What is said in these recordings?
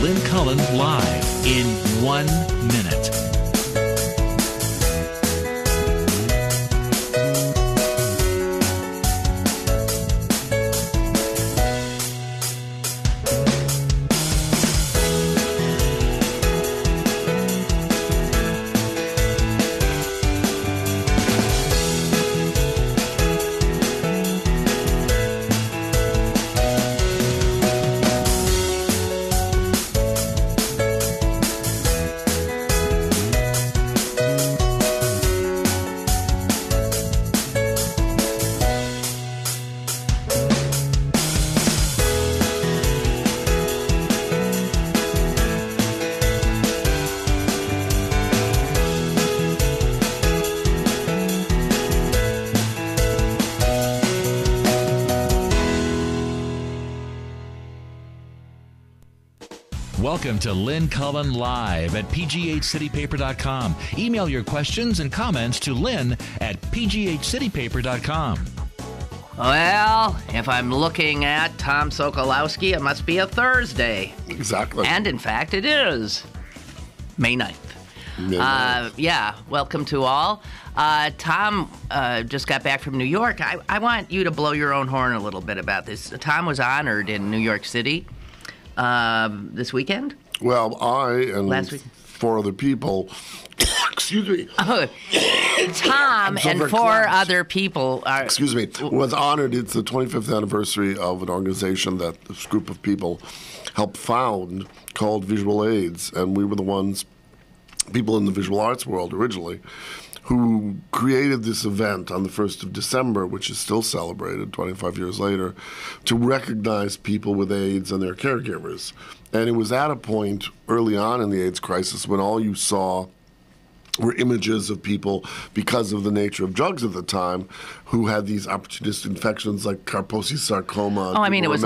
Lynn Cullen live in 1 minute. Welcome to Lynn Cullen Live at pghcitypaper.com. Email your questions and comments to Lynn at pghcitypaper.com. Well, if I'm looking at Tom Sokolowski, it must be a Thursday. Exactly. And in fact, it is May 9th. Yeah, welcome to all. Tom just got back from New York. I want you to blow your own horn a little bit about this. Tom was honored in New York City this weekend? Well, I and last week. 4 other people, excuse me. Tom and 4 other people are... Excuse me, was honored. It's the 25th anniversary of an organization that this group of people helped found called Visual AIDS. And we were the ones, people in the visual arts world originally, who created this event on the 1st of December, which is still celebrated 25 years later, to recognize people with AIDS and their caregivers. And it was at a point early on in the AIDS crisis when all you saw were images of people, because of the nature of drugs at the time, who had these opportunistic infections like Kaposi's sarcoma. Oh, I mean, it was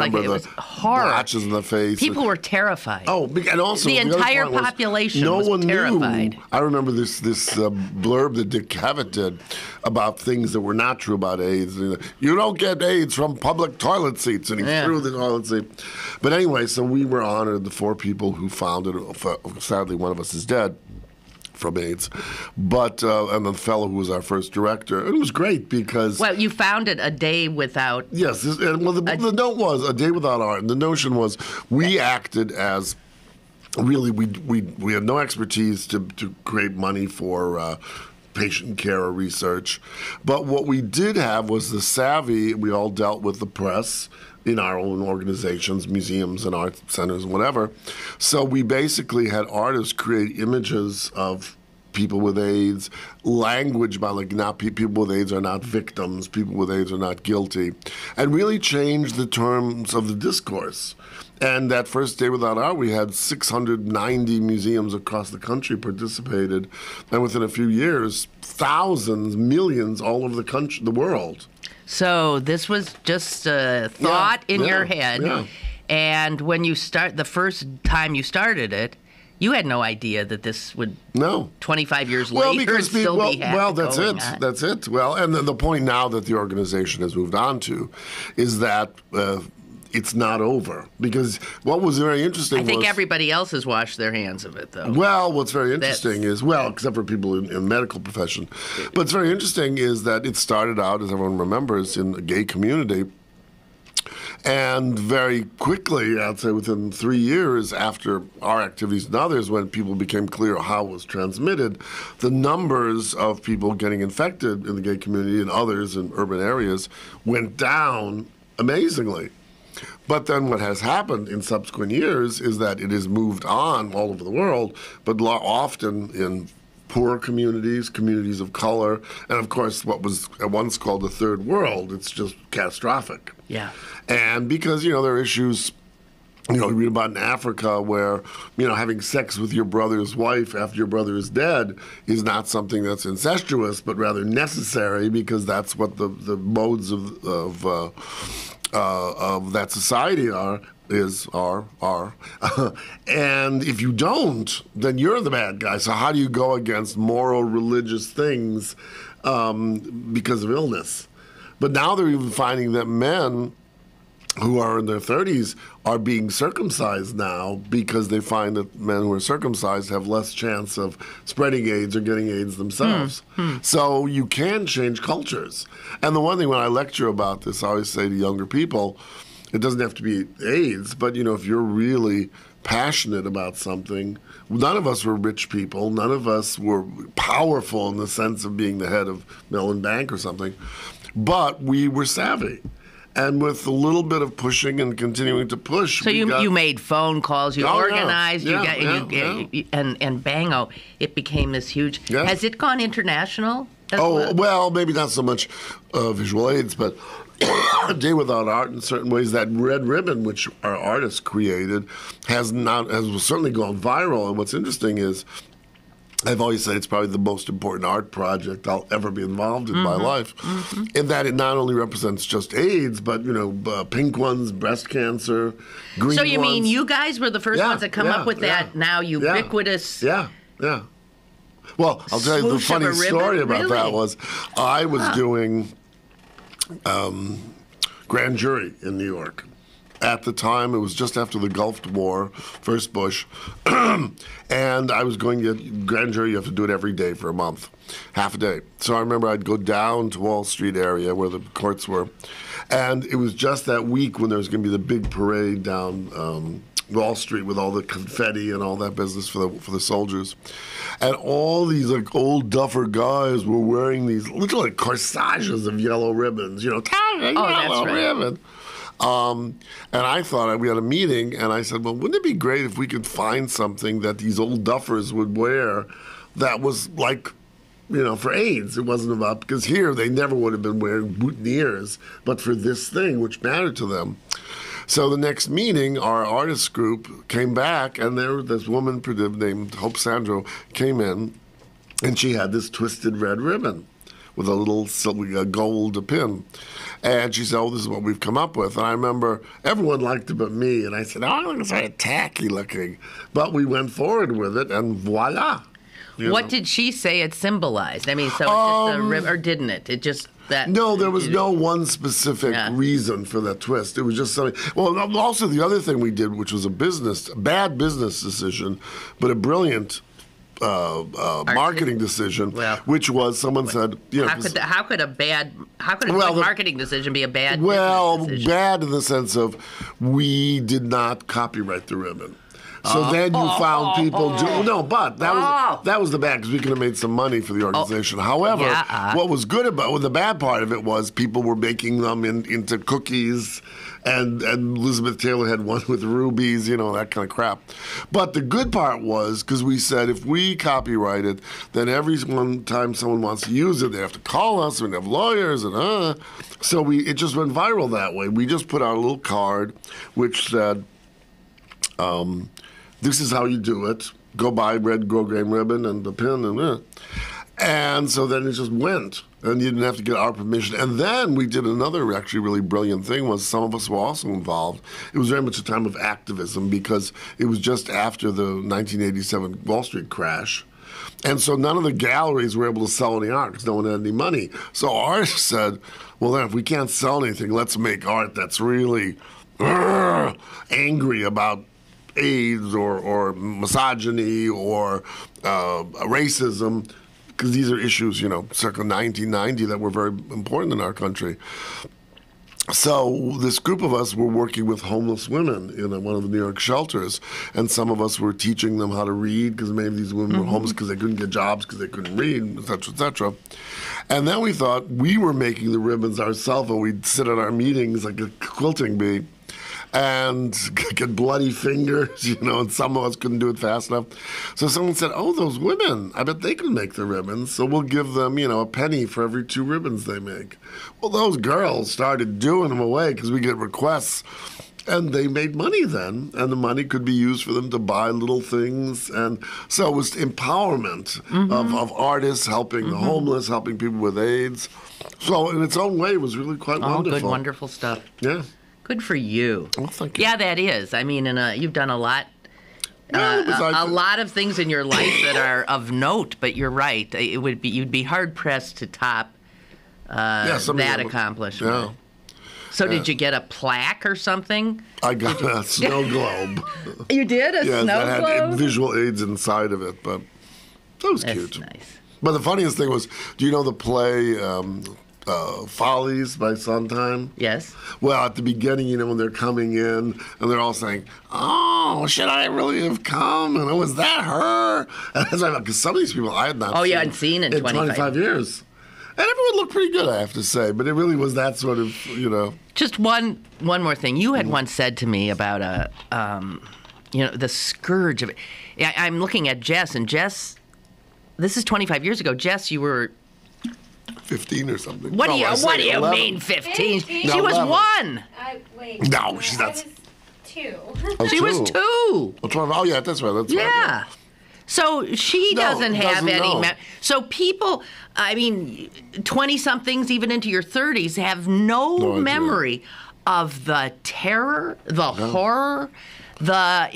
horror. Patches in the face. People were terrified. Oh, and also the entire population was terrified. Knew. I remember this blurb that Dick Cavett did about things that were not true about AIDS. You don't get AIDS from public toilet seats, and he threw the toilet seat. But anyway, so we were honored, the 4 people who founded it. Sadly, one of us is dead from AIDS, but and the fellow who was our first director. And it was great because... Well, you founded A Day Without... Yes, the note was A Day Without Art, and the notion was we acted as... Really, we had no expertise to create money for patient care or research, but what we did have was the savvy. We all dealt with the press in our own organizations, museums and art centers and whatever. So we basically had artists create images of people with AIDS, language by not people with AIDS are not victims, people with AIDS are not guilty, and really change the terms of the discourse. And that first Day Without Art, we had 690 museums across the country participated, and within a few years, thousands, millions all over the country, the world. So this was just a thought in your head, and when the first time you started it, you had no idea that this would 25 years later still be happening. Well, that's it. Well, and the point now that the organization has moved on to is that it's not over. Because what was very interesting I think everybody else has washed their hands of it, though. Well, what's very interesting is, except for people in the medical profession, but what's very interesting is that it started out, as everyone remembers, in the gay community. And very quickly, I'd say within 3 years after our activities and others, when people became clear how it was transmitted, the numbers of people getting infected in the gay community and others in urban areas went down amazingly. But then what has happened in subsequent years is that it has moved on all over the world, but often in poor communities, communities of color, and of course what was at once called the third world. It's just catastrophic. Yeah. And because, there are issues, you read about in Africa where, having sex with your brother's wife after your brother is dead is not something that's incestuous, but rather necessary because that's what the modes of that society are. And if you don't, then you're the bad guy. So how do you go against moral, religious things because of illness? But now they're even finding that men who are in their 30s are being circumcised now because they find that men who are circumcised have less chance of spreading AIDS or getting AIDS themselves. So you can change cultures. And the one thing when I lecture about this, I always say to younger people, it doesn't have to be AIDS, but if you're really passionate about something, none of us were rich people, none of us were powerful in the sense of being the head of Mellon Bank or something, but we were savvy. And with a little bit of pushing and continuing to push, so you made phone calls, you organized, and bango, it became this huge. Yeah. Has it gone international? Well, maybe not so much visual aids, but A Day Without Art in certain ways. That red ribbon, which our artists created, has certainly gone viral. And what's interesting is, I've always said it's probably the most important art project I'll ever be involved in my life, in that it not only represents just AIDS, but pink ones, breast cancer, green ones. So you mean you guys were the first ones that come up with that now ubiquitous? Yeah. Well, I'll tell you the funny story about that was I was doing grand jury in New York. At the time, it was just after the Gulf War, first Bush, and I was going to grand jury. You have to do it every day for a month, half a day. So I remember I'd go down to Wall Street area where the courts were, and it was just that week when there was going to be the big parade down Wall Street with all the confetti and all that business for the soldiers, and all these old duffer guys were wearing these literally corsages of yellow ribbons, yellow ribbon. And I thought we had a meeting, and I said, well, wouldn't it be great if we could find something that these old duffers would wear that was like, for AIDS. It wasn't about, because here they never would have been wearing boutonnieres, but for this thing, which mattered to them. So the next meeting, our artist group came back, and this woman named Hope Sandro came in, and she had this twisted red ribbon with a little gold pin. And she said, this is what we've come up with. And I remember everyone liked it but me. And I said, it's very tacky looking. But we went forward with it, and voila. What did she say it symbolized? I mean, so it's just a ribbon, or didn't it? It just that. No, there was no one specific reason for that twist. It was just something. Well, also the other thing we did, which was a bad business decision, but a brilliant marketing decision, which was someone said, how could a good marketing decision be a bad business decision? Bad in the sense of we did not copyright the ribbon. So then you found people that was the bad, because we could have made some money for the organization. However, what was good the bad part of it was people were making them into cookies, and Elizabeth Taylor had one with rubies, that kind of crap. But the good part was, because we said if we copyright it, then every one time someone wants to use it, they have to call us, and we have lawyers, and so it just went viral that way. We just put out a little card which said, this is how you do it. Go buy red grosgrain ribbon and the pin and so then it just went, and you didn't have to get our permission. And then we did another actually really brilliant thing, was some of us were also involved. It was very much a time of activism, because it was just after the 1987 Wall Street crash. And so none of the galleries were able to sell any art because no one had any money. So artists said, well, then if we can't sell anything, let's make art that's really angry about AIDS or misogyny or racism, because these are issues, circa 1990 that were very important in our country. So this group of us were working with homeless women in one of the New York shelters, and some of us were teaching them how to read, because many of these women were homeless because they couldn't get jobs because they couldn't read, et cetera, et cetera. And then we thought we were making the ribbons ourselves, and we'd sit at our meetings like a quilting bee and get bloody fingers, and some of us couldn't do it fast enough. So someone said, those women, I bet they can make the ribbons, so we'll give them, a penny for every 2 ribbons they make. Well, those girls started doing them away because we get requests, and they made money then, and the money could be used for them to buy little things. And so it was empowerment of artists helping the homeless, helping people with AIDS. So in its own way, it was really quite wonderful. Good, wonderful stuff. Yeah. Good for you. Well, thank you. Yeah, that is. I mean, you've done a lot. A lot of things in your life that are of note. But you're right. You'd be hard pressed to top that accomplishment. So did you get a plaque or something? I got a snow globe. You did? A snow that globe? had visual aids inside of it, but that was cute. That's nice. But the funniest thing was, do you know the play Follies by Sondheim? Yes. Well, at the beginning, when they're coming in and they're all saying, "Oh, should I really have come?" And was that her? And that's why, because some of these people I had not seen. You hadn't seen in 25 years. And everyone looked pretty good, I have to say. But it really was that sort of, Just one more thing. You had once said to me about the scourge of it. I'm looking at Jess, and Jess, this is 25 years ago. Jess, you were 15 or something. What do you mean 15? She was 1. Wait. No, she's not. I was 2. Oh, She was 2. Oh, yeah, that's right. That's right. Yeah. So she doesn't have doesn't any. know. So people, 20-somethings, even into your 30s, have no idea. memory of the terror, the horror, Well,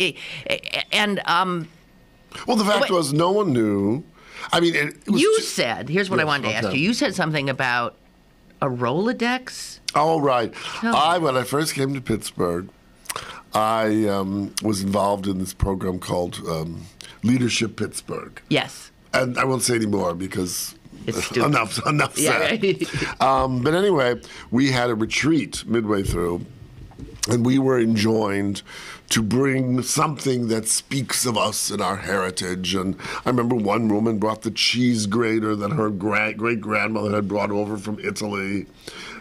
the fact was, no one knew. It was you said, here's what I wanted to ask okay. you. You said something about a Rolodex. Oh, right. No. When I first came to Pittsburgh, I was involved in this program called Leadership Pittsburgh. Yes. And I won't say any more because It's stupid. enough said. Yeah. But anyway, we had a retreat midway through, and we were enjoined to bring something that speaks of us and our heritage. And I remember one woman brought the cheese grater that her great-grandmother had brought over from Italy.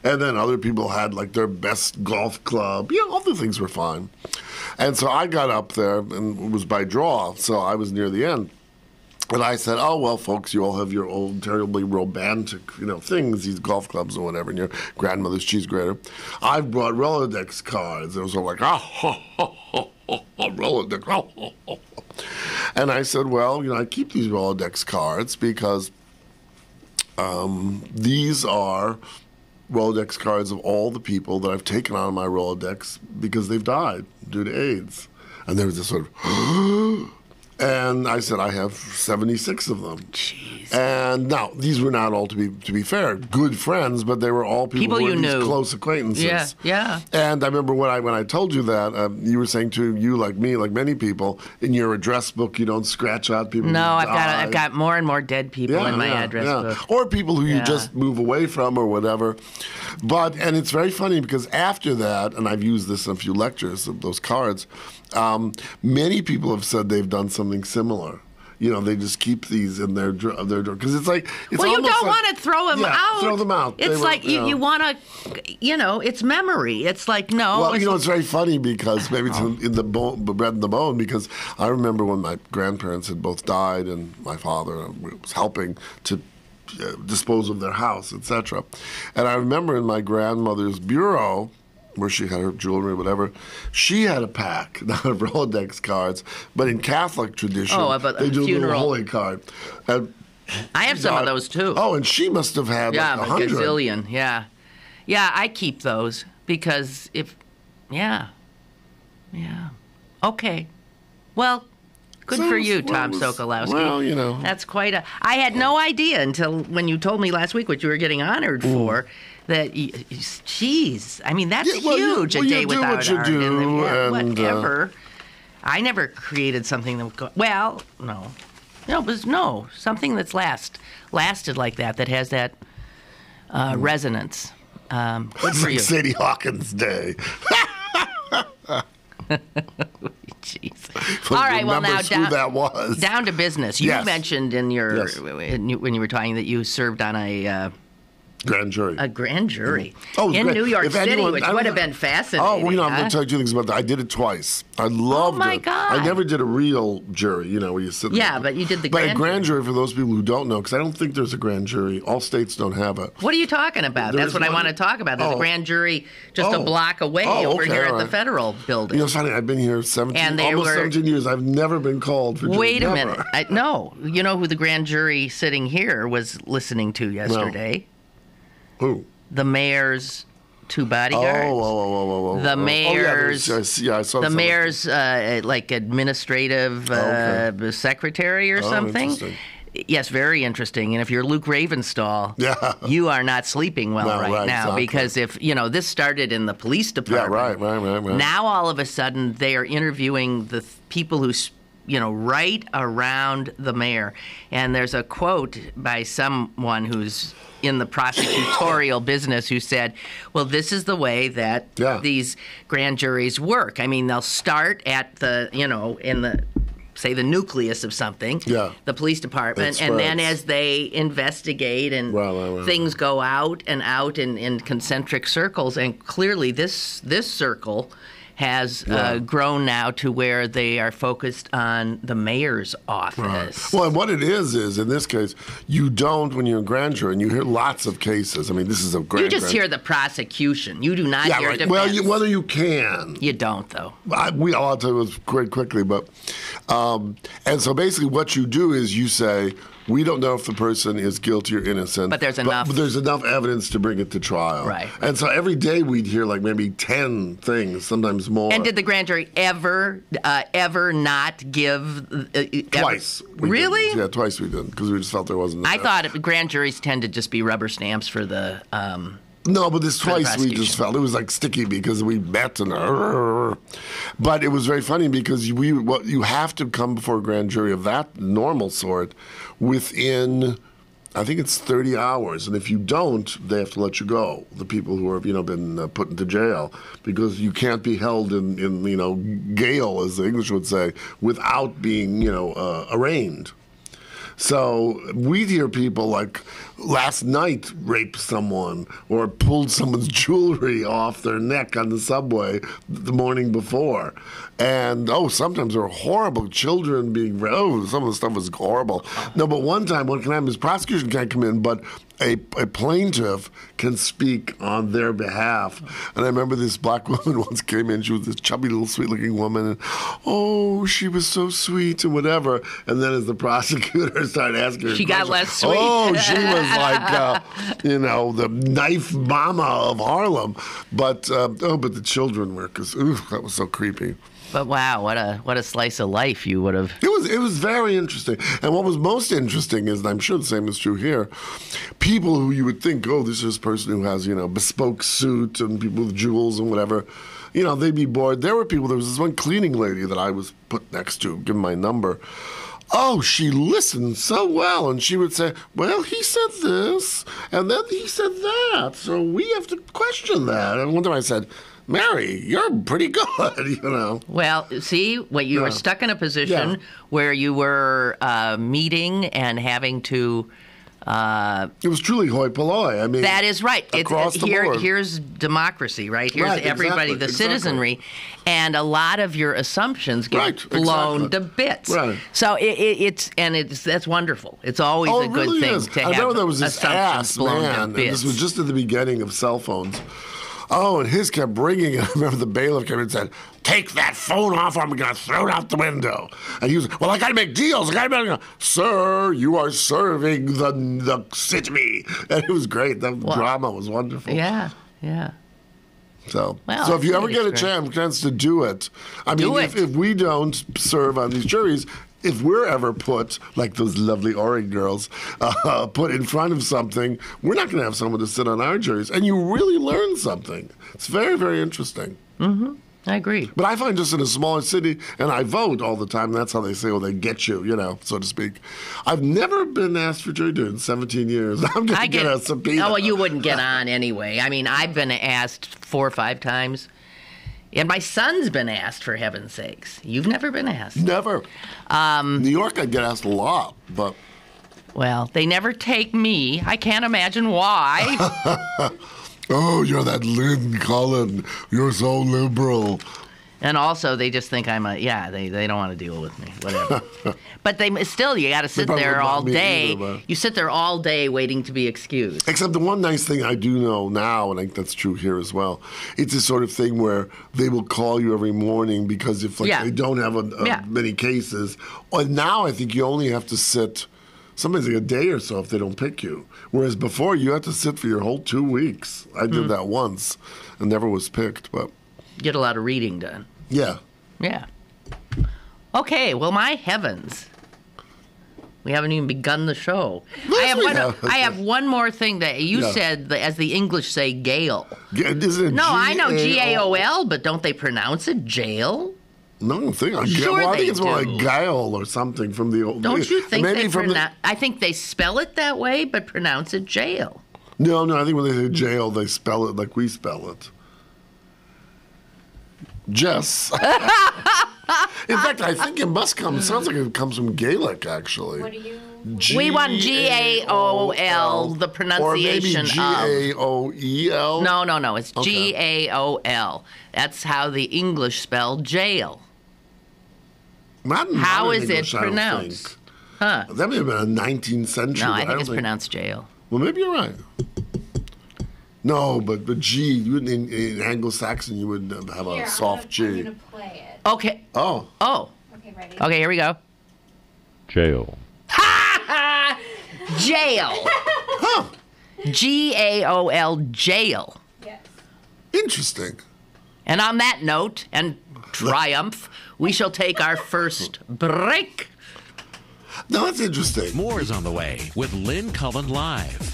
And then other people had like their best golf club. All the things were fine. And so I got up there, and it was by draw, so I was near the end. And I said, "Oh, well, folks, you all have your old terribly romantic, things, these golf clubs or whatever, and your grandmother's cheese grater. I've brought Rolodex cards." It was all like, Rolodex, And I said, "Well, I keep these Rolodex cards because these are Rolodex cards of all the people that I've taken out of my Rolodex because they've died due to AIDS." And there was this sort of... And I said, "I have 76 of them." Jeez. And now, these were not all, to be fair, good friends, but they were all people who you were knew. close acquaintances. Yeah. And I remember when I told you that, you were saying to you, like me, like many people, in your address book, you don't scratch out people. No, who died. I've got more and more dead people in my address book. Or people who you just move away from or whatever. And it's very funny because after that, and I've used this in a few lectures of those cards, many people have said they've done something similar. They just keep these in their drawer because it's like it's you almost don't like, want to throw them out. Throw them out. It's like you want to, it's memory. It's like no. Well, it's very funny because maybe it's in the bread and the bone. Because I remember when my grandparents had both died and my father was helping to dispose of their house, etc. And I remember in my grandmother's bureau, where she had her jewelry or whatever, she had a pack, not of Rolodex cards, but in Catholic tradition, they do a little holy card. And I have some of those too. Oh, and she must have had like 100. A gazillion, yeah. Yeah, I keep those because Okay. Well, good for you, Tom Sokolowski. Well, That's quite a... I had no idea until when you told me last week what you were getting honored for. That, geez, that's huge, a day without art. You do and whatever. I never created something that would go... Well, no. No, it was something that's lasted like that has that resonance. Good for you. Sadie Hawkins Day. Jeez. All right, well now down to business. You mentioned in your when you were talking that you served on a grand jury. A grand jury in New York City, which would have been fascinating. Oh, well, I'm going to tell you two things about that. I did it twice. I loved it. Oh, my God. I never did a real jury, where you sit there. Yeah, but you did the grand jury. grand But a grand jury, for those people who don't know, because I don't think there's a grand jury. All states don't have it. What are you talking about? That's what I want to talk about. There's a grand jury just a block away over here at the Federal Building. It's funny. I've been here 17 years. I've never been called for jury. Wait a minute. No. You know who the grand jury sitting here was listening to yesterday? No. Who? The mayor's two bodyguards. Oh. The mayor's. I saw the mayor's like administrative secretary or something. Yes, very interesting. And if you're Luke Ravenstahl, you are not sleeping well right now exactly. Because if, this started in the police department. Yeah, right. Now all of a sudden they are interviewing the people who, right around the mayor. And there's a quote by someone who's in the prosecutorial business who said, well, this is the way that these grand juries work. I mean, they'll start at the, in the, say, the nucleus of something, the police department, and then as they investigate and things go out in concentric circles, and clearly this circle has grown now to where they are focused on the mayor's office. Right. Well, and what it is in this case, you don't, when you're in grand jury, and you hear lots of cases. I mean, this is a grand. You just hear the prosecution. You do not hear defense. Well, whether you can. You don't, though. I'll tell you this quite quickly, but and so basically what you do is you say, we don't know if the person is guilty or innocent. But there's enough. But there's enough evidence to bring it to trial. Right. And so every day we'd hear like maybe 10 things, sometimes more. And did the grand jury ever not give? Twice. Really? Didn't. Yeah, twice we didn't because we just felt there wasn't enough. I thought grand juries tend to just be rubber stamps for the. No, but this twice we just felt it was like sticky because we met and. But it was very funny because you have to come before a grand jury of that normal sort within, I think it's 30 hours, and if you don't, they have to let you go. The people who have been put into jail because you can't be held in gaol, as the English would say, without being arraigned. So we'd hear people like last night raped someone or pulled someone's jewelry off their neck on the subway the morning before. And, sometimes there were horrible children being some of the stuff was horrible. No, but one time, what can happen is prosecution can't come in, but a plaintiff can speak on their behalf. And I remember this black woman once came in. She was this chubby little sweet-looking woman. And, she was so sweet and whatever. And then as the prosecutor started asking her she got less sweet. She was like, the knife mama of Harlem. But the children were, because, that was so creepy. But wow, what a slice of life you would have. It was very interesting. And what was most interesting is, and I'm sure the same is true here, people who you would think, this is a person who has, bespoke suit and people with jewels and whatever, they'd be bored. There was this one cleaning lady that I was put next to, give my number. She listened so well, and she would say, well, he said this, and then he said that, so we have to question that. And one time I said, Mary, you're pretty good, Well, see, when you were stuck in a position where you were meeting and having to... it was truly hoi polloi. I mean, that is right. Across the board. Here's democracy, right? Here's everybody, the citizenry, and a lot of your assumptions get blown to bits. Right. So that's wonderful. It's always a good really thing is. to I have remember there was this assumptions blown to and bits. this was just at the beginning of cell phones. And his kept ringing, and I remember the bailiff came in and said, take that phone off or I'm going to throw it out the window. And he was, I got to make deals. Sir, you are serving the city. And it was great. The drama was wonderful. Yeah. So if you ever get a chance to do it, if we don't serve on these juries, if we're ever put, like those lovely Oregon girls, put in front of something, we're not going to have someone to sit on our juries. And you really learn something. It's very, very interesting. Mm-hmm. I agree. But I find just in a smaller city, and I vote all the time, that's how they say, they get you, so to speak. I've never been asked for jury duty in 17 years. I'm going to get a subpoena. Oh, well, you wouldn't get on anyway. I mean, I've been asked 4 or 5 times. And my son's been asked, for heaven's sakes. You've never been asked. Never. New York, I get asked a lot, but... Well, they never take me. I can't imagine why. You're that Lynn Cullen. You're so liberal. And also, they just think I'm they don't want to deal with me, whatever. But you got to sit there all day. Either, you sit there all day waiting to be excused. Except the one nice thing I do know now, and I think that's true here as well, it's the sort of thing where they will call you every morning because if they don't have many cases. And now I think you only have to sit sometimes like a day or so if they don't pick you. Whereas before, you had to sit for your whole 2 weeks. I did that once and never was picked, but... Get a lot of reading done. Yeah. Okay, well, my heavens. We haven't even begun the show. Yes, I have one more thing that you said, as the English say, Gale. Isn't it No, I know G-A-O? G-A-O-L, but don't they pronounce it jail? No, I don't think I Sure I they think it's more do. like guile or something from the old. Don't you think maybe they from I think they spell it that way, but pronounce it jail. No, I think when they say jail, they spell it like we spell it. Jess. In fact, I think it must come. It sounds like it comes from Gaelic, actually. What do you? We want G-A-O-L, the pronunciation of. Or maybe G-A-O-E-L? No. It's G-A-O-L. That's how the English spell jail. How is it pronounced? Huh? That may have been a 19th century. No, I think it's pronounced jail. Well, maybe you're right. No, but G, you would, in Anglo-Saxon, you would have a soft G. I'm gonna play it. Okay. Oh. Okay, ready? Okay, here we go. Jail. Jail. Huh. G-A-O-L, jail. Yes. Interesting. And on that note, and triumph, we shall take our first break. No, that's interesting. More is on the way with Lynn Cullen Live.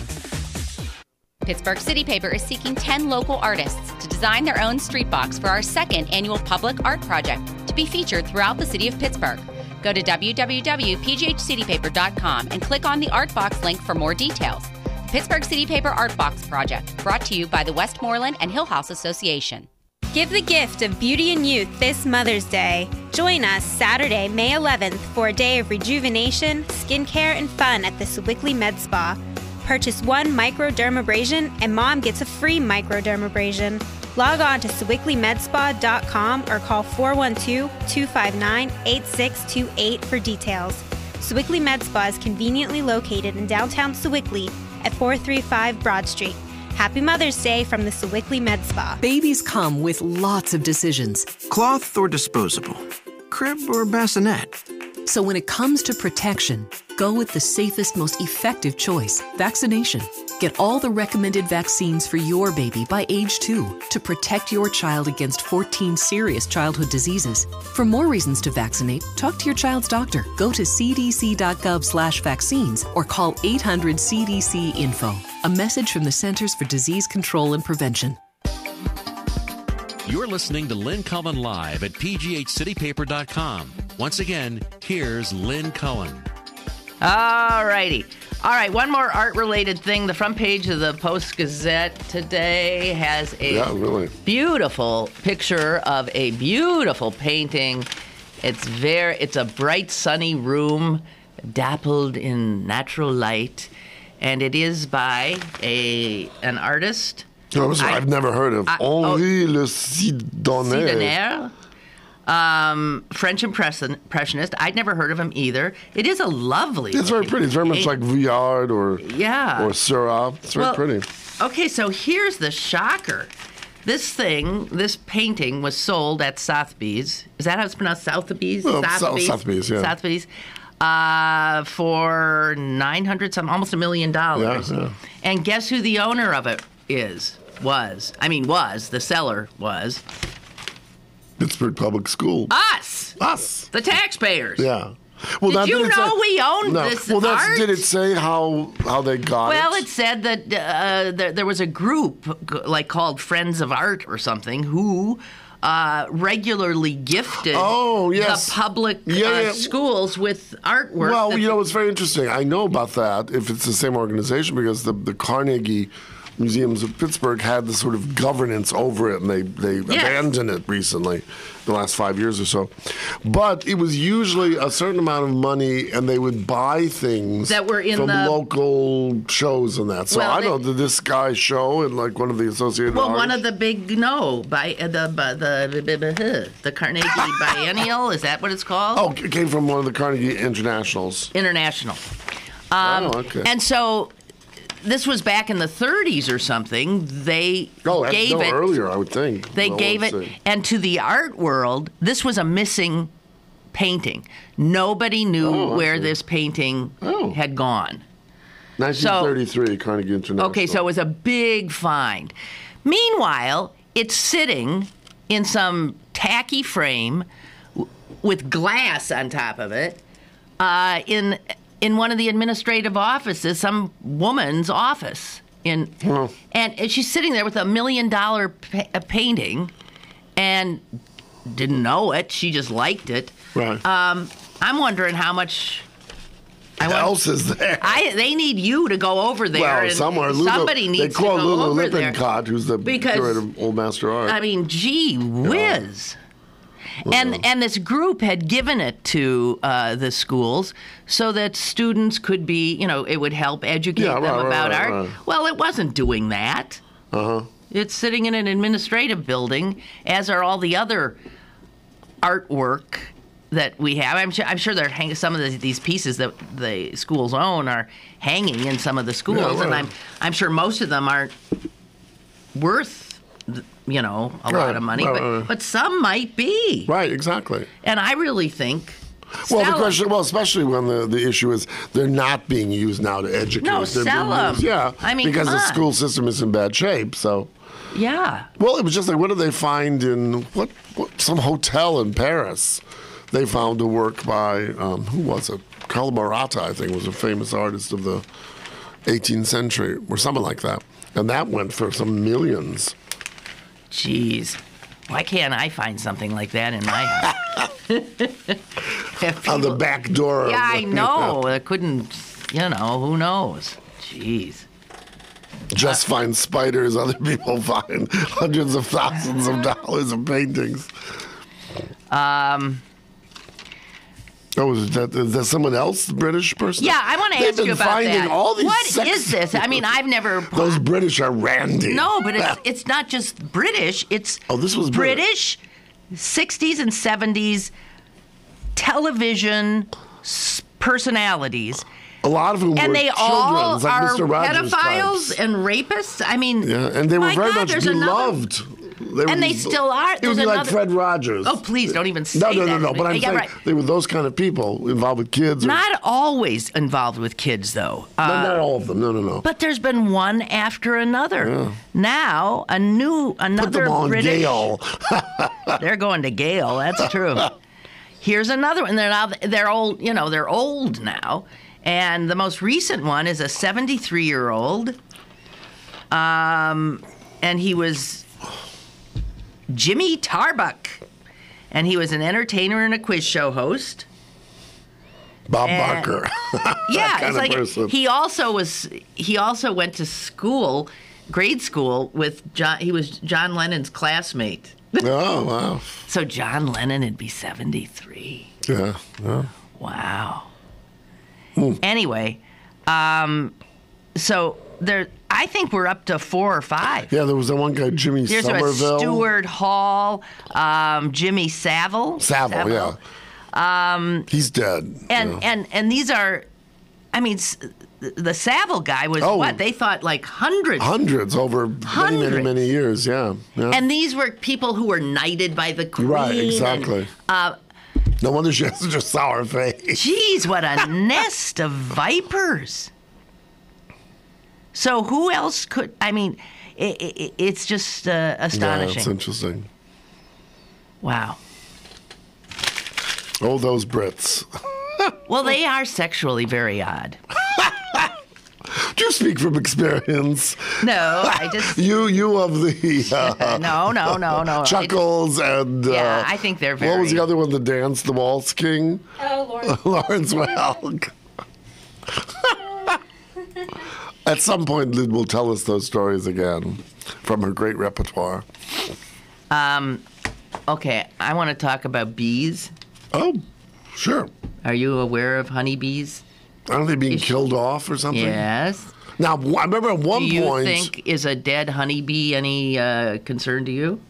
Pittsburgh City Paper is seeking 10 local artists to design their own street box for our second annual public art project to be featured throughout the city of Pittsburgh. Go to www.pghcitypaper.com and click on the Art Box link for more details. The Pittsburgh City Paper Art Box Project, brought to you by the Westmoreland and Hill House Association. Give the gift of beauty and youth this Mother's Day. Join us Saturday, May 11th for a day of rejuvenation, skincare, and fun at the Sewickley Med Spa. Purchase one microdermabrasion and Mom gets a free microdermabrasion. Log on to SewickleyMedSpa.com or call 412-259-8628 for details. Sewickley Med Spa is conveniently located in downtown Sewickley at 435 Broad Street. Happy Mother's Day from the Sewickley Med Spa. Babies come with lots of decisions. Cloth or disposable? Crib or bassinet? So when it comes to protection, go with the safest, most effective choice, vaccination. Get all the recommended vaccines for your baby by age 2 to protect your child against 14 serious childhood diseases. For more reasons to vaccinate, talk to your child's doctor. Go to cdc.gov/vaccines or call 800-CDC-INFO. A message from the Centers for Disease Control and Prevention. You're listening to Lynn Cullen Live at pghcitypaper.com. Once again, here's Lynn Cullen. All righty. All right, one more art-related thing. The front page of the Post-Gazette today has a beautiful picture of a beautiful painting. It's a bright, sunny room, dappled in natural light, and it is by an artist. I've never heard of Henri Le Sidonnaire. French Impressionist. I'd never heard of him either. It is a lovely. It's very pretty. It's very much like Vuillard or Seurat. It's very pretty. Okay, so here's the shocker. This painting was sold at Sotheby's. Is that how it's pronounced? Sotheby's? Well, Sotheby's, yeah. Sotheby's. For $900, almost $1 million. Yeah. And guess who the owner of it was? The seller was. Pittsburgh Public Schools. Us. The taxpayers. Yeah. Well, did you know we owned this art? Did it say how they got it? Well, it said that there was a group called Friends of Art or something who regularly gifted the public schools with artwork. Well, it's very interesting. I know about that, if it's the same organization, because the Carnegie Museums of Pittsburgh had the sort of governance over it, and they abandoned it recently, the last 5 years or so. But it was usually a certain amount of money, and they would buy things that were in from the local shows and that. So I know, did this guy show in like one of the associated artists? One of the big the Carnegie Biennial, is that what it's called? Oh, it came from one of the Carnegie Internationals. International. Okay. And so this was back in the 30s or something. They gave it earlier, I would think. They gave it, and to the art world, this was a missing painting. Nobody knew where this painting had gone. 1933, Carnegie International. Okay, so it was a big find. Meanwhile, it's sitting in some tacky frame with glass on top of it in in one of the administrative offices, some woman's office. And she's sitting there with $1 million painting and didn't know it. She just liked it. Right. I'm wondering how much else is there. They need you to go over there. Well, and somewhere. somebody needs to go Lulu over there. Lippincott, who's the curator of Old Master Art. I mean, gee whiz. And this group had given it to the schools so that students could be, it would help educate them about art. Right. Well, it wasn't doing that. It's sitting in an administrative building, as are all the other artwork that we have. I'm sure they're hanging some of these pieces that the schools own are hanging in some of the schools, and I'm sure most of them aren't worth a lot of money, but some might be. Right, exactly. And I really think. Well, the question, especially when the issue is they're not being used now to educate. No, they're sell them. Yeah, I mean, because the school system is in bad shape. So. Yeah. Well, it was just like, what did they find in some hotel in Paris? They found a work by who was it? Carlo Maratta, I think, was a famous artist of the 18th century, or something like that, and that went for some millions. Jeez. Why can't I find something like that in my house? On the back door. Yeah, I know. I couldn't, who knows? Jeez. Just find spiders, other people find hundreds of thousands of dollars of paintings. Is that someone else, the British person? Yeah, I want to ask you about that. All these what is this? I mean, I've never... Those British are randy. No, but it's not just British. It's this was British 60s and 70s television personalities. A lot of whom were they children, all like are Mr. Rogers pedophiles types. And rapists. I mean, and they were very much beloved. They still are. It would be like Fred Rogers. Oh, please don't even say that. No. But I'm saying they were those kind of people involved with kids. Not always involved with kids, though. Not all of them. No. But there's been one after another. Yeah. Now another Put them on British. Gale. They're going to Gale. That's true. Here's another one. They're old. They're old now. And the most recent one is a 73-year-old. And he was Jimmy Tarbuck. And he was an entertainer and a quiz show host. Bob Barker. Yeah, kind it's like person. he also went to school, grade school with John. He was John Lennon's classmate. Oh, wow. So John Lennon would be 73. Yeah. Wow. Anyway, so there. I think we're up to 4 or 5. Yeah, there was that one guy, Jimmy Somerville. Stuart Hall, Jimmy Savile. Savile, yeah. He's dead. And these are, I mean, the Savile guy was what? They thought like hundreds. Hundreds over many years, yeah. And these were people who were knighted by the Queen. Right, exactly. No wonder she has such a sour face. Geez, what a nest of vipers. So who else could, I mean, it's just astonishing. Yeah, it's interesting. Wow. Oh, those Brits. Well, they are sexually very odd. Do you speak from experience? No, I just... You of the... No. Chuckles and... yeah, I think they're very... What was the other one, the dance, the Waltz King? Oh, Lawrence Welk. At some point, Lynn will tell us those stories again from her great repertoire. Okay, I want to talk about bees. Oh, sure. Are you aware of honeybees? Aren't they being killed off or something? Yes. Now, I remember at one point... Do you think, is a dead honeybee any concern to you?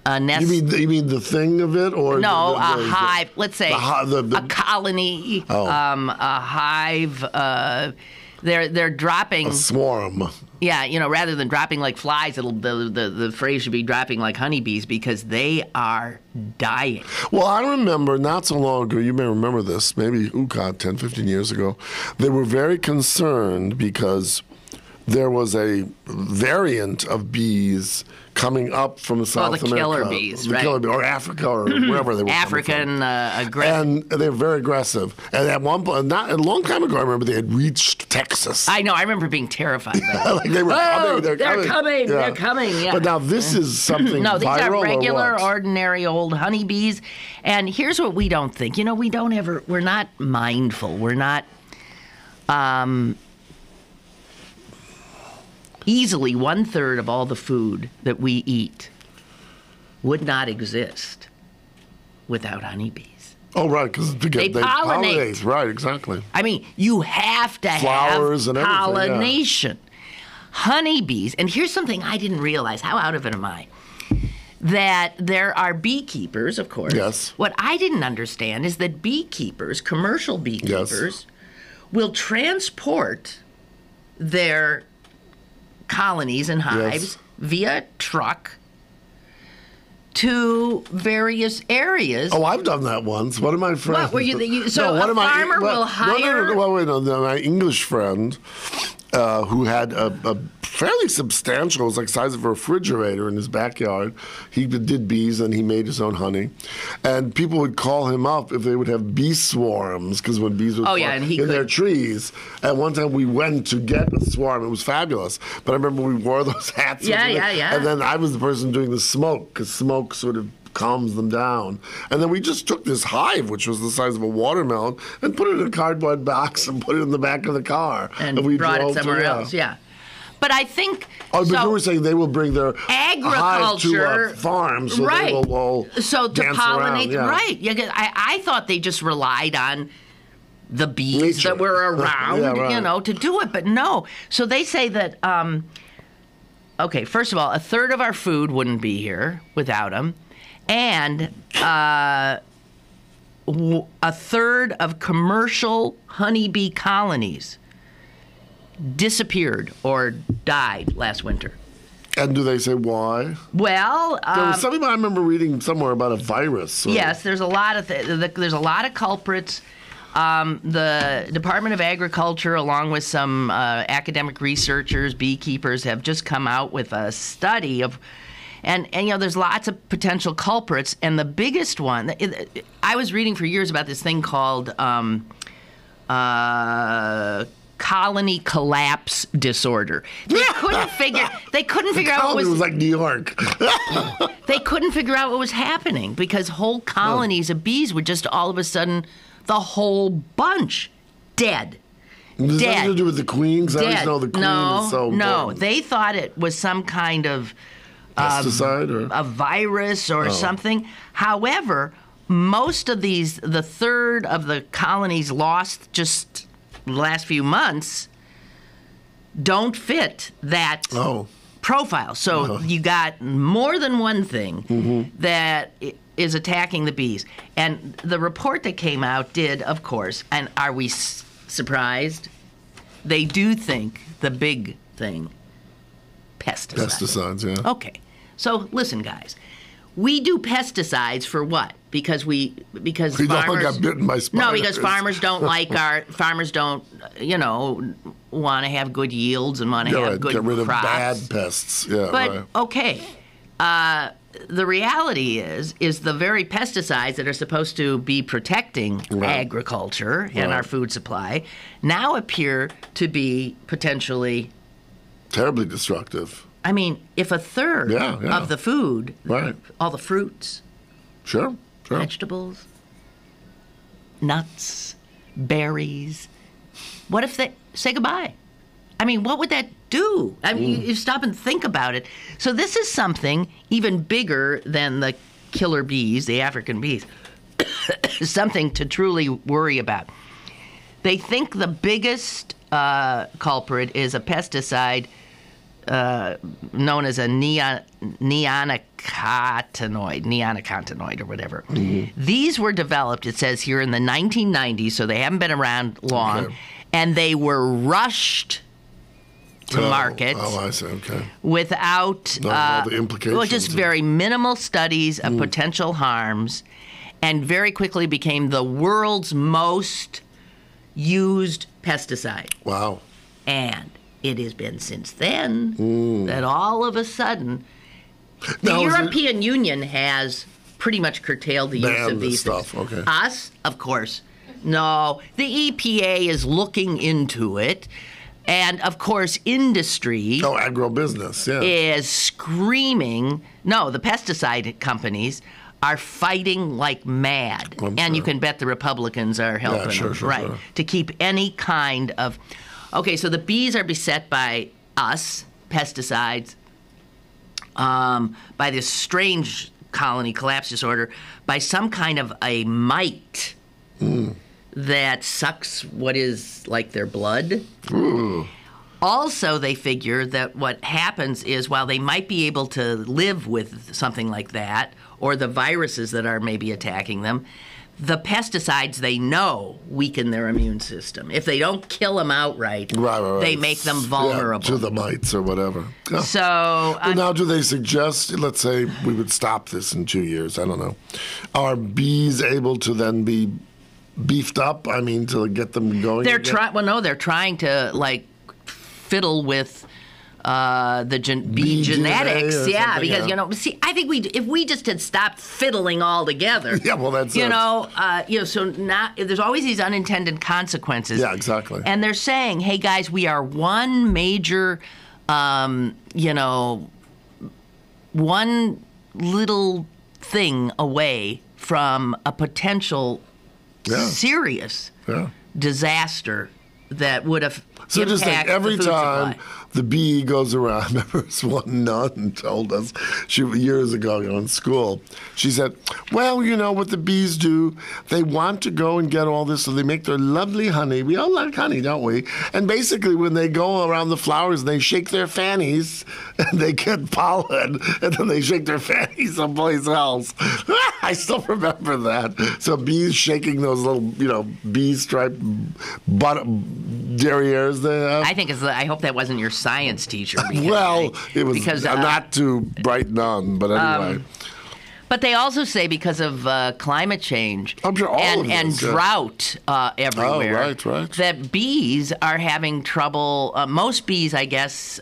A nest? You mean the thing of it? Or no, a hive. Let's say a colony, a hive. They're dropping... A swarm. Yeah, rather than dropping like flies, the phrase should be dropping like honeybees because they are dying. Well, I remember not so long ago, you may remember this, maybe, 10, 15 years ago, they were very concerned because there was a variant of bees coming up from South America. The killer bees, right? Killer bee, or Africa, or wherever they were African aggressive. And they were very aggressive. And at one point, a long time ago, I remember they had reached Texas. I know. I rember being terrified. Like they were coming. They're coming. They're coming. Yeah. But now this is something No, these viral, are regular, or what? ordinary old honeybees. And here's what we don't think. We're not mindful. We're not easily 1/3 of all the food that we eat would not exist without honeybees. Oh, right, because they pollinate. Right, exactly. I mean, you have to Flowers have and everything, pollination. Honeybees, and here's something I didn't realize. How out of it am I? That there are beekeepers, of course. Yes. What I didn't understand is that beekeepers, commercial beekeepers, will transport their colonies and hives via truck to various areas. Oh, I've done that once. One of my friends. What were you? So a farmer will hire. My English friend, who had a fairly substantial, it was like the size of a refrigerator in his backyard. He did bees and he made his own honey. And people would call him up if they would have bee swarms, because when bees would fly in their trees. And one time we went to get a swarm. It was fabulous. But I remember we wore those hats. Yeah. And then I was the person doing the smoke, because smoke sort of calms them down. And then we just took this hive, which was the size of a watermelon, and put it in a cardboard box and put it in the back of the car. And we brought it somewhere else, yeah. But I think... Oh, but you were saying they will bring their hive to a farm, so they will all so to dance pollinate, around, right. I thought they just relied on the bees that were around, to do it. But no. So they say that... okay, first of all, 1/3 of our food wouldn't be here without them. And 1/3 of commercial honeybee colonies disappeared or died last winter. And do they say why? Well, there was something I remember reading somewhere about a virus. Yes, there's a lot of there's a lot of culprits. The Department of Agriculture, along with some academic researchers, beekeepers, have just come out with a study of, and there's lots of potential culprits, and the biggest one, I was reading for years about this thing called colony collapse disorder. They couldn't figure out what was. It was like New York. They couldn't figure out what was happening because whole colonies of bees would just all of a sudden, the whole bunch, dead. Does that have to do with the queen? Because I always know the queen is so important. No, they thought it was some kind of pesticide or a virus or something. However, most of these, the 1/3 of the colonies lost just the last few months, don't fit that profile. So you got more than one thing that is attacking the bees. And the report that came out did, of course, and are we surprised? They do think the big thing, pesticides. Pesticides, yeah. Okay. So listen, guys. We do pesticides for what? Because farmers got bitten by spiders. No, because farmers don't want to have good yields and want to have good crops. Get rid of bad pests. Yeah, but okay, the reality is the very pesticides that are supposed to be protecting agriculture and our food supply now appear to be potentially terribly destructive. I mean, if 1/3 of the food, all the fruits, vegetables, nuts, berries, what if they say goodbye? I mean, what would that do? I mean, you stop and think about it. So this is something even bigger than the killer bees, the African bees, something to truly worry about. They think the biggest culprit is a pesticide known as a neonicotinoid or whatever. These were developed, it says here, in the 1990s, so they haven't been around long, and they were rushed to market. Oh, I see, okay. Without all the implications. Well, just very minimal studies of potential harms, and very quickly became the world's most used pesticide. Wow. And it has been since then that all of a sudden the Now, European Union has pretty much curtailed the use of these stuff. things. Okay. Us, of course. No, the EPA is looking into it. And, of course, industry agribusiness, is screaming. No, the pesticide companies are fighting like mad. And you can bet the Republicans are helping them, right, to keep any kind of... Okay, so the bees are beset by us, pesticides, by this strange colony collapse disorder, by some kind of a mite that sucks what is like their blood. Also, they figure that what happens is while they might be able to live with something like that, or the viruses that are maybe attacking them, the pesticides they know weaken their immune system. If they don't kill them outright, they make them vulnerable. To the mites or whatever. Yeah. So now, do they suggest, let's say we would stop this in 2 years, I don't know, are bees able to then be beefed up? I mean, to get them going? They're they're trying to, like, fiddle with the bee genetics, because see, I think if we just had stopped fiddling altogether, that's so now there's always these unintended consequences. Yeah, exactly. And they're saying, hey guys, we are one major, one little thing away from a potential serious disaster that would have. So just think, every time the bee goes around, I remember this one nun told us, years ago in school, she said, well, what the bees do, they want to go and get all this, so they make their lovely honey. We all like honey, don't we? And basically when they go around the flowers, they shake their fannies, and they get pollen, and then they shake their fannies someplace else. I still remember that. So bees shaking those little, bee-striped derrieres they have. I hope that wasn't your science teacher. It was because, not too bright nun, but anyway. But they also say because of climate change and drought everywhere, that bees are having trouble. Most bees, I guess,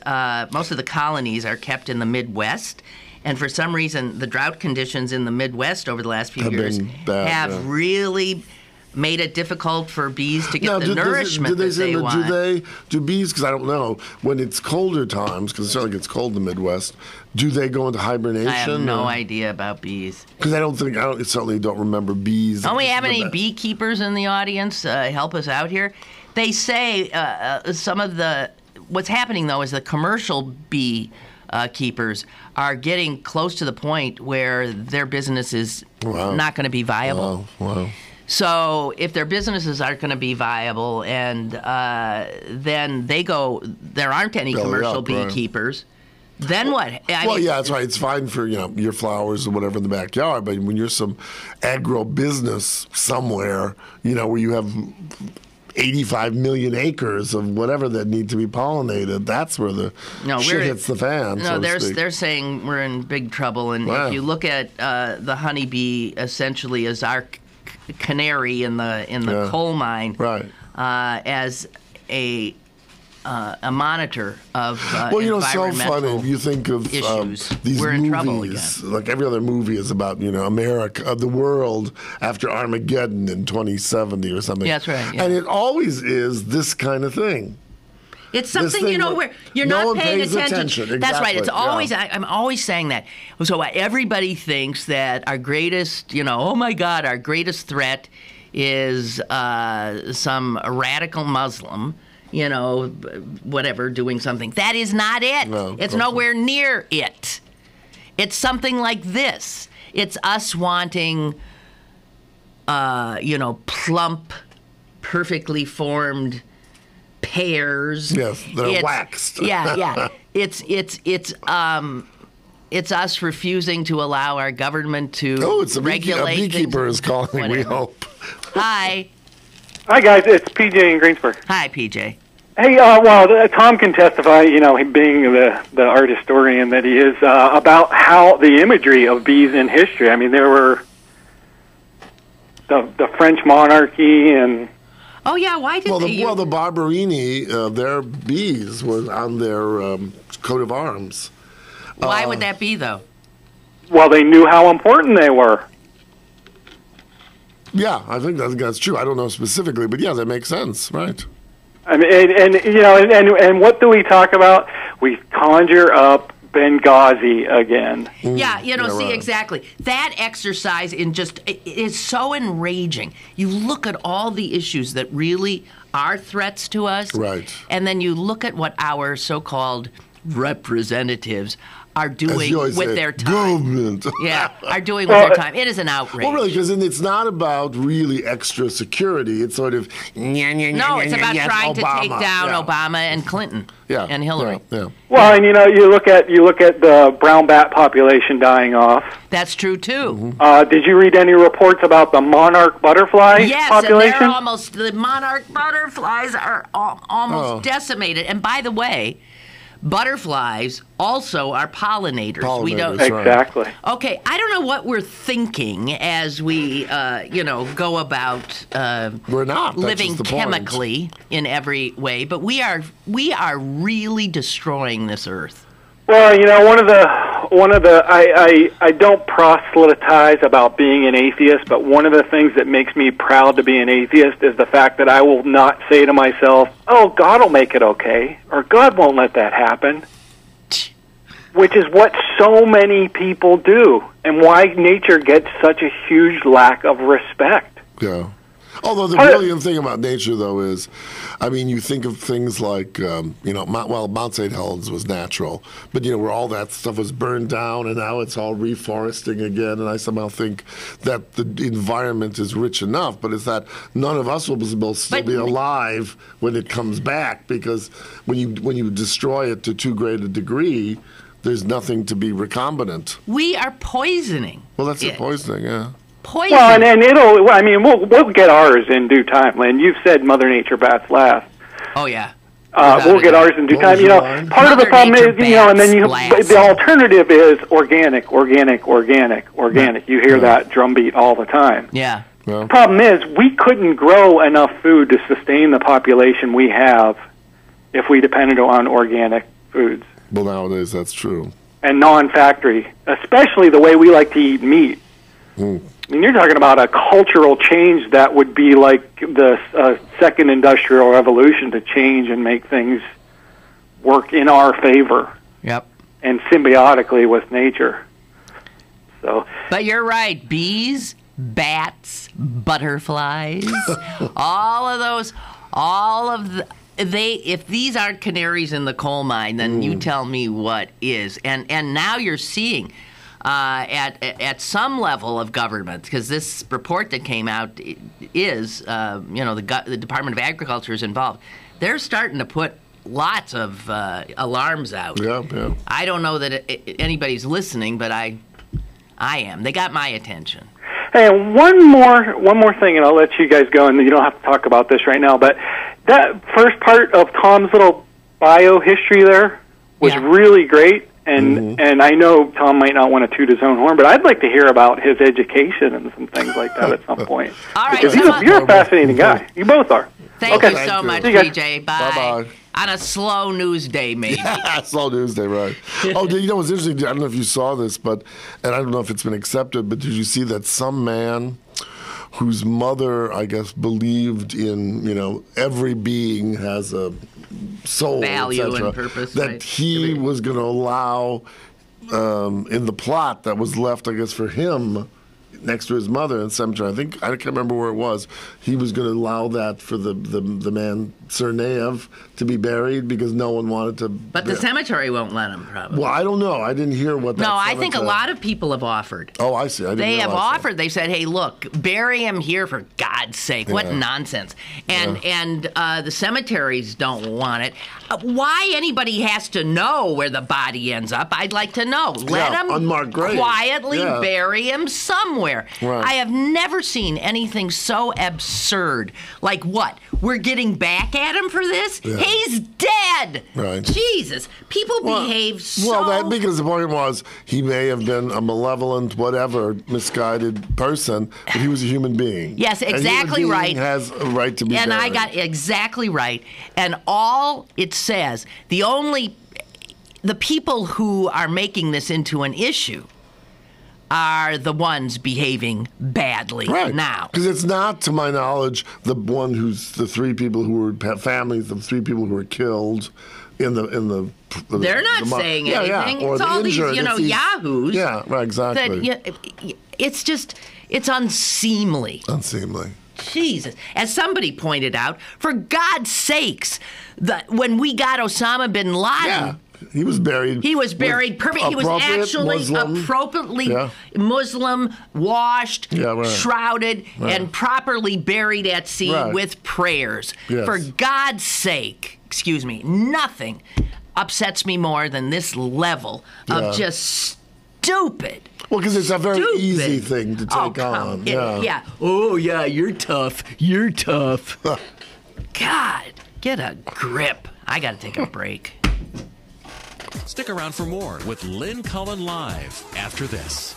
most of the colonies are kept in the Midwest. And for some reason, the drought conditions in the Midwest over the last few years have really made it difficult for bees to get the nourishment that they want. Do bees, because I don't know, when it's colder times, because it certainly gets cold in the Midwest, do they go into hibernation? I have no idea about bees. Because I certainly don't remember bees. Don't we have any beekeepers in the audience? Help us out here. They say what's happening, though, is the commercial bee keepers are getting close to the point where their business is not going to be viable. Wow. So if their businesses aren't going to be viable, and then there aren't any commercial beekeepers, then what? That's right. It's fine for your flowers or whatever in the backyard, but when you're some agro-business somewhere, where you have 85 million acres of whatever that need to be pollinated, that's where the shit hits the fan. No, they're saying we're in big trouble, and if you look at the honeybee essentially as our canary in the coal mine, as a monitor of environmental so funny. You think of issues. These we're movies, in trouble again. like every other movie is about America, the world after Armageddon in 2070 or something. Yeah, that's right. Yeah. And it always is this kind of thing. It's something where you're not paying attention. Exactly. That's right. It's always I'm always saying that. So everybody thinks that our greatest, oh my God, our greatest threat is some radical Muslim, whatever, doing something. That is not it. No, it's nowhere near it. It's something like this. It's us wanting, plump, perfectly formed pears. Yes, they're waxed. Yeah. It's us refusing to allow our government to regulate. A beekeeper is calling. We hope. Hi. Hi guys, it's PJ in Greensburg. Hi, PJ. Hey, Tom can testify, him being the art historian that he is, about how the imagery of bees in history. I mean, there were the French monarchy and Oh, yeah, why did they... the Barberini, their bees was on their coat of arms. Why would that be, though? Well, they knew how important they were. Yeah, I think that's true. I don't know specifically, but yeah, that makes sense, right? I mean, and what do we talk about? We conjure up Benghazi again. Yeah, exactly. That exercise is so enraging. You look at all the issues that really are threats to us, right? And then you look at what our so-called representatives are doing with their time. Government. Are doing with their time. It is an outrage. Well, really, because it's not about really extra security. It's sort of no. It's about trying to take down Obama and Clinton and Hillary. Yeah. Well, and you look at the brown bat population dying off. That's true too. Did you read any reports about the monarch butterfly population? Yes, and the monarch butterflies are almost decimated. And by the way, butterflies also are pollinators. We don't exactly. Okay, I don't know what we're thinking as we, go about we're not living chemically in every way, but we are really destroying this earth. Well, I don't proselytize about being an atheist, but one of the things that makes me proud to be an atheist is the fact that I will not say to myself, "Oh, God will make it okay," or "God won't let that happen," which is what so many people do, and why nature gets such a huge lack of respect. Yeah. Although the brilliant thing about nature, though, is, I mean, you think of things like, Mount St. Helens was natural, but, where all that stuff was burned down and now it's all reforesting again, and I somehow think that the environment is rich enough, but it's that none of us will still be alive when it comes back, because when you destroy it to too great a degree, there's nothing to be recombinant. We are poisoning. Well, that's the poisoning, yeah. Poison. Well, and we'll get ours in due time, Lynn. You've said Mother Nature bats last. Oh, yeah. We'll get ours in due time. Part of the problem is, and then the alternative is organic. You hear that drumbeat all the time. Yeah. The problem is, we couldn't grow enough food to sustain the population we have if we depended on organic foods. Well, nowadays that's true. And non-factory, especially the way we like to eat meat. I mean, you're talking about a cultural change that would be like the second industrial revolution to change and make things work in our favor. Yep. And symbiotically with nature. So. But you're right. Bees, bats, butterflies, if these aren't canaries in the coal mine, then you tell me what is. And now you're seeing at some level of government, because this report that came out is, the Department of Agriculture is involved. They're starting to put lots of alarms out. Yeah. I don't know that anybody's listening, but I am. They got my attention. Hey, one more thing, and I'll let you guys go, and you don't have to talk about this right now, but that first part of Tom's little bio history there was really great. And I know Tom might not want to toot his own horn, but I'd like to hear about his education and some things like that at some point. All right, because you're a fascinating guy. You both are. Thank you so much, PJ. Bye. Bye-bye. On a slow news day, maybe. Slow news day, right. What's interesting? I don't know if you saw this, and I don't know if it's been accepted, but did you see that some man whose mother, I guess, believed in, every being has a soul, value and purpose, that he was going to allow in the plot that was left, I guess, for him next to his mother in the cemetery. I can't remember where it was. He was going to allow that for the man Tsarnaev to be buried because no one wanted to. But the cemetery won't let him, probably. Well, I don't know. I didn't hear what that. No, I think a lot of people have offered. Oh, I see. They have offered. They said, "Hey, look, bury him here for God's sake." What nonsense! And the cemeteries don't want it. why anybody has to know where the body ends up, I'd like to know. Let him unmarked grave. Quietly bury him somewhere. Right. I have never seen anything so absurd. Like what? We're getting back at him for this? Yeah. He's dead. Right. Jesus. People behave so... Well, because the point was he may have been a malevolent, whatever, misguided person, but he was a human being. Yes, exactly right. He has a right to be And buried. I got exactly right. And all it says, the people who are making this into an issue are the ones behaving badly now. Because it's not, to my knowledge, the three people who were families of 3 people who were killed in the they're not saying anything. Or it's the all injured. these yahoos. Yeah, right, exactly. It's unseemly. Unseemly. Jesus. As somebody pointed out, for God's sakes, when we got Osama bin Laden... He was buried. He was buried perfect. He was actually appropriately Muslim, washed, shrouded, and properly buried at sea with prayers. Yes. For God's sake, excuse me, nothing upsets me more than this level of just stupid. Well, because it's a very easy thing to take on. Oh, yeah, you're tough. You're tough. God, get a grip. I got to take a break. Stick around for more with Lynn Cullen Live after this.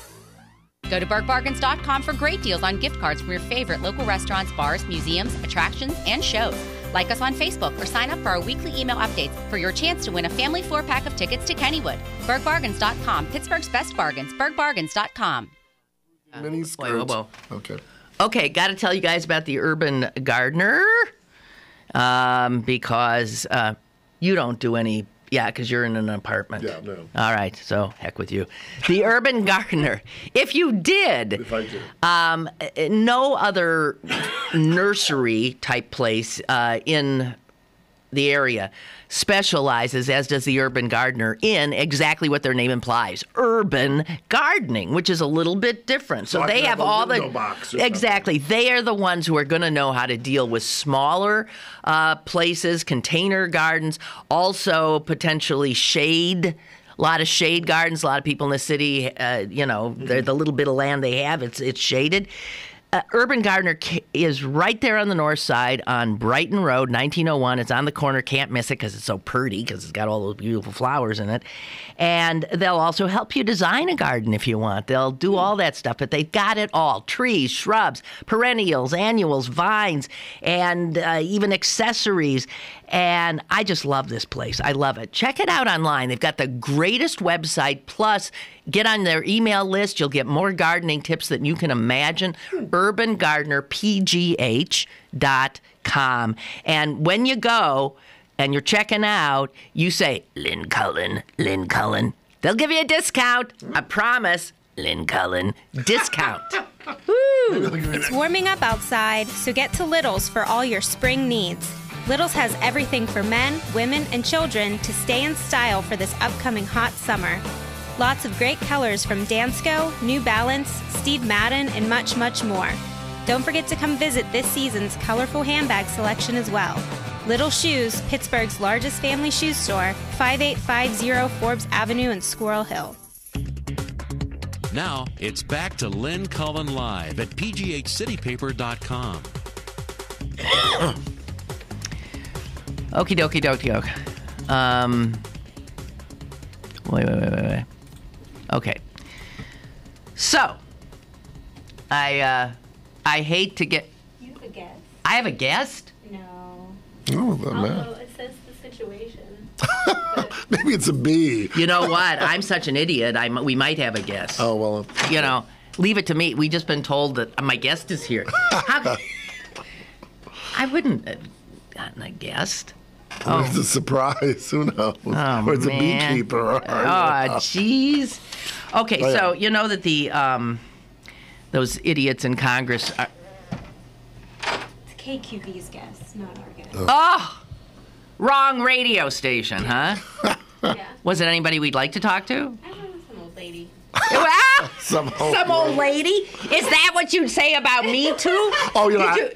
Go to BurkeBargains.com for great deals on gift cards from your favorite local restaurants, bars, museums, attractions, and shows. Like us on Facebook or sign up for our weekly email updates for your chance to win a family 4-pack of tickets to Kennywood. BurkeBargains.com, Pittsburgh's best bargains. BurkeBargains.com. Mini skirt. Whoa. Okay, got to tell you guys about the urban gardener because you don't do any... Yeah, because you're in an apartment. Yeah, no. All right, so heck with you. The Urban Gardener. If you did, if I did. No other nursery type place in the area specializes, as does the Urban Gardener, in exactly what their name implies, urban gardening, which is a little bit different. So they have all the exactly. They are the ones who are going to know how to deal with smaller places, container gardens, also potentially shade. A lot of shade gardens. A lot of people in the city, the little bit of land they have, it's shaded. Urban Gardener is right there on the north side on Brighton Road, 1901. It's on the corner. Can't miss it because it's so pretty because it's got all those beautiful flowers in it. And they'll also help you design a garden if you want. They'll do all that stuff, but they've got it all. Trees, shrubs, perennials, annuals, vines, and even accessories. And I just love this place. I love it. Check it out online. They've got the greatest website. Plus, get on their email list. You'll get more gardening tips than you can imagine. UrbanGardenerPGH.com. And when you go and you're checking out, you say, Lynn Cullen, Lynn Cullen. They'll give you a discount. I promise. Lynn Cullen, discount. Woo! It's warming up outside, so get to Little's for all your spring needs. Little's has everything for men, women, and children to stay in style for this upcoming hot summer. Lots of great colors from Dansko, New Balance, Steve Madden, and much, much more. Don't forget to come visit this season's colorful handbag selection as well. Little Shoes, Pittsburgh's largest family shoe store, 5850 Forbes Avenue in Squirrel Hill. Now, it's back to Lynn Cullen Live at pghcitypaper.com. Okie dokie dokie doke. Wait. Okay. So, I hate to get... You have a guest? I have a guest? No. Oh, that man. Although it says the situation. Maybe it's a bee. You know what? I'm such an idiot. We might have a guest. Oh, well. Leave it to me. We just been told that my guest is here. I wouldn't have gotten a guest. Oh. It's a surprise. Who knows? Oh, or it's man. a beekeeper. Oh, jeez. Okay, so you know that the those idiots in Congress are... It's KQV's guest, not our guest. Oh, wrong radio station, huh? Yeah. Was it anybody we'd like to talk to? I don't know, some old lady. Some old lady? Is that what you'd say about me, too? Oh,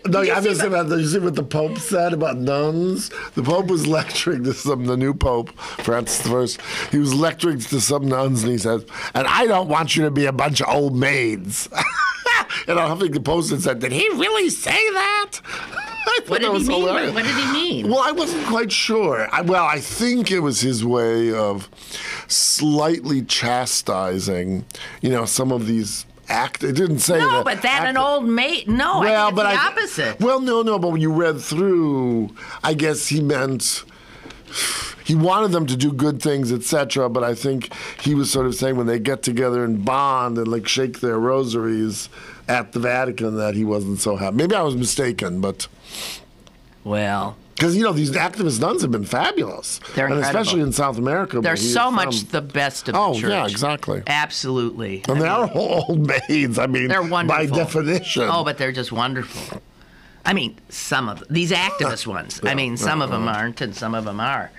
I'm just saying about, you see what the Pope said about nuns? The Pope was lecturing to the new Pope, Francis I. He was lecturing to some nuns, and he says, and I don't want you to be a bunch of old maids. And I think the Pope said, did he really say that? What did he mean? What did he mean? Well, I wasn't quite sure. I think it was his way of slightly chastising, some of these it didn't say that. No, but an old maid. No, I think it's the opposite. Well, no, but when you read through, I guess he meant he wanted them to do good things, etc. But I think he was sort of saying when they get together and bond and shake their rosaries at the Vatican that he wasn't so happy. Maybe I was mistaken, but well. Because, these activist nuns have been fabulous. They're incredible. Especially in South America. They're so much the best of the church. Oh, yeah, exactly. Absolutely. And they are old maids, they're wonderful. By definition. Oh, but they're just wonderful. Some of these activist ones. Yeah, some of them aren't and some of them are.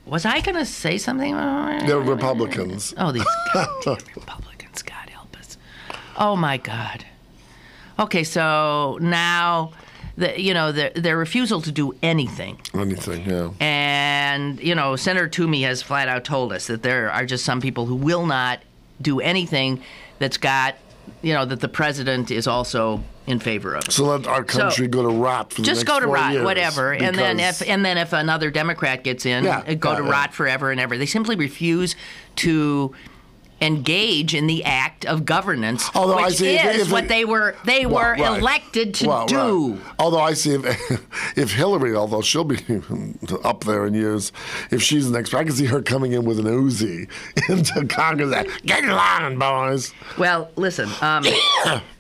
Was I going to say something? They're Republicans. Oh, these goddamn Republicans. God help us. Oh, my God. Okay, so now, their refusal to do anything. Anything, yeah. And, Senator Toomey has flat out told us that there are just some people who will not do anything that's got, that the president is also in favor of. So let our country go to rot for the next 4 years. Just go to rot, whatever. And then if another Democrat gets in, go to rot forever and ever. They simply refuse to engage in the act of governance, which is what they were elected to do. Right. Although I see if Hillary, although she'll be up there in years, if she's the next, I can see her coming in with an Uzi into Congress. Get in line, boys. Well, listen.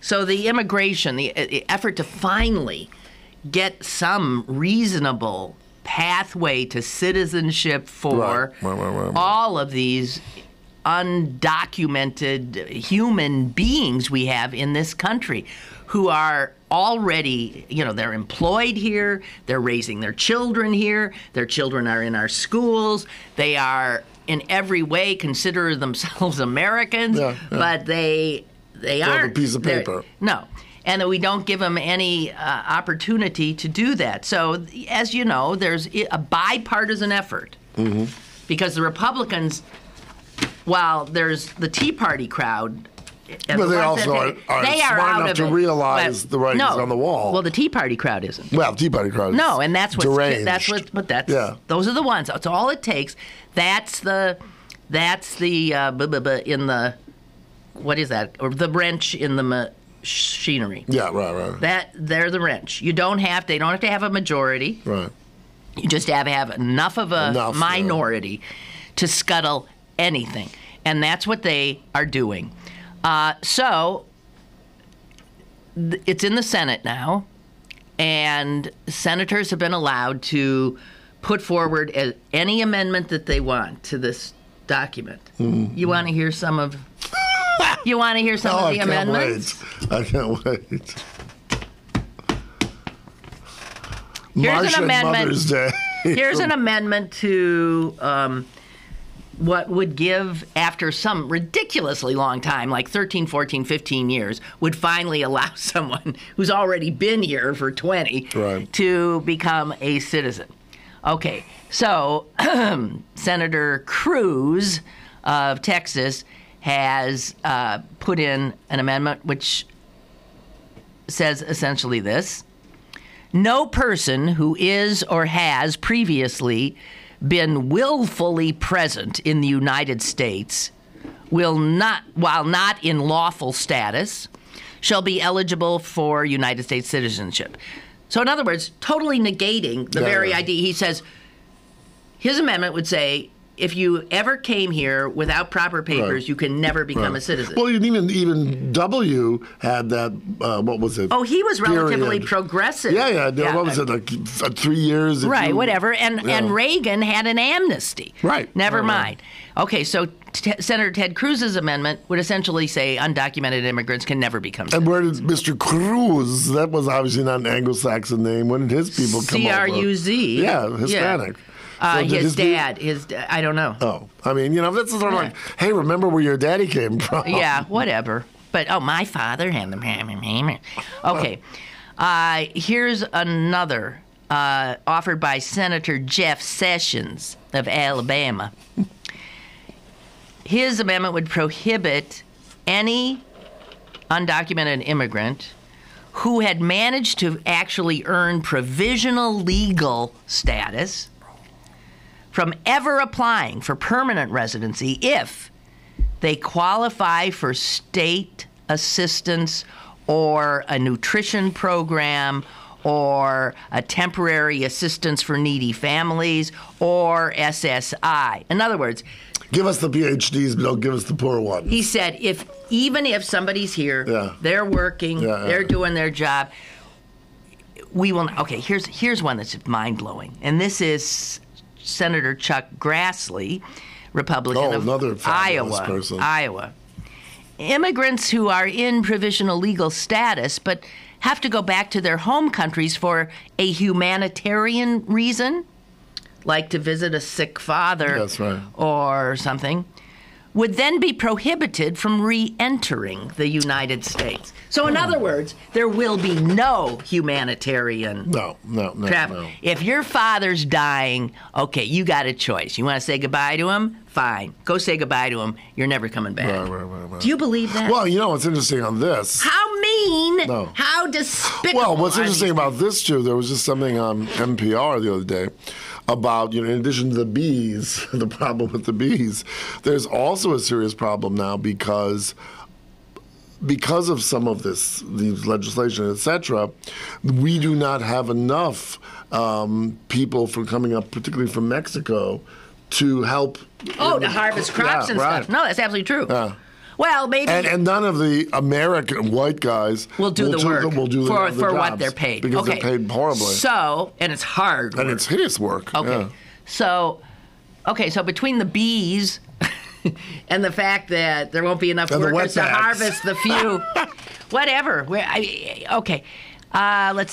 So the immigration, the effort to finally get some reasonable pathway to citizenship for all of these undocumented human beings we have in this country who are already, they're employed here, they're raising their children here, their children are in our schools, they are in every way consider themselves Americans, but they aren't. A piece of paper. No. And that we don't give them any opportunity to do that. So, as you know, there's a bipartisan effort because the Republicans, while there's the Tea Party crowd, but they also are smart enough to realize the writing's on the wall. Well, the Tea Party crowd isn't. Well, the Tea Party crowd is no, and that's what's deranged. Those are the ones. That's all it takes. That's the in the what is that? Or the wrench in the machinery. Yeah, right. They're the wrench. They don't have to have a majority. Right. You just have enough of a minority to scuttle anything. And that's what they are doing. So it's in the Senate now, and senators have been allowed to put forward any amendment that they want to this document. You want to hear some of the amendments? I can't wait. Here's an amendment. Mother's Day. Here's an amendment to what would give, after some ridiculously long time, like 13, 14, 15 years, would finally allow someone who's already been here for 20 to become a citizen. Okay, so Senator Cruz of Texas has put in an amendment which says essentially this: no person who is or has previously been willfully present in the United States while not in lawful status, shall be eligible for United States citizenship. So in other words, totally negating the very idea. He says, his amendment would say, if you ever came here without proper papers, you can never become a citizen. Well, even W had that, what was it? Oh, he was relatively progressive. Yeah. What was it, like 3 years? Right, whatever. And Reagan had an amnesty. Right. Never mind. Okay, so Senator Ted Cruz's amendment would essentially say undocumented immigrants can never become citizens. And where did Mr. Cruz, that was obviously not an Anglo-Saxon name, when did his people come over? C-R-U-Z. Yeah, Hispanic. Yeah. His dad. I don't know. Oh, I mean, that's sort of like, hey, remember where your daddy came from? Yeah, whatever. But my father had them. Okay, here's another offered by Senator Jeff Sessions of Alabama. His amendment would prohibit any undocumented immigrant who had managed to actually earn provisional legal status from ever applying for permanent residency if they qualify for state assistance or a nutrition program or a temporary assistance for needy families or SSI. In other words, give us the PhDs, but don't give us the poor ones. He said, even if somebody's here, they're working, they're doing their job, we will. Okay, here's one that's mind blowing, and this is Senator Chuck Grassley, Republican of Iowa. Immigrants who are in provisional legal status, but have to go back to their home countries for a humanitarian reason, like to visit a sick father or something, would then be prohibited from re-entering the United States. So in other words, there will be no humanitarian travel. No. If your father's dying, okay, you got a choice. You want to say goodbye to him? Fine. Go say goodbye to him. You're never coming back. Right. Do you believe that? Well, what's interesting on this. How mean, how despicable. Well, what's interesting about this, too, there was just something on NPR the other day about, in addition to the bees, the problem with the bees, there's also a serious problem now because of some of these legislation, etc., we do not have enough people from coming up, particularly from Mexico, to help. To harvest crops and stuff. No, that's absolutely true. Well, maybe. And none of the American white guys will do the work for what they're paid. Because they're paid horribly. So, and it's hard work. And it's hideous work. Okay. Yeah. So between the bees and the fact that there won't be enough workers to harvest the few, whatever. Let's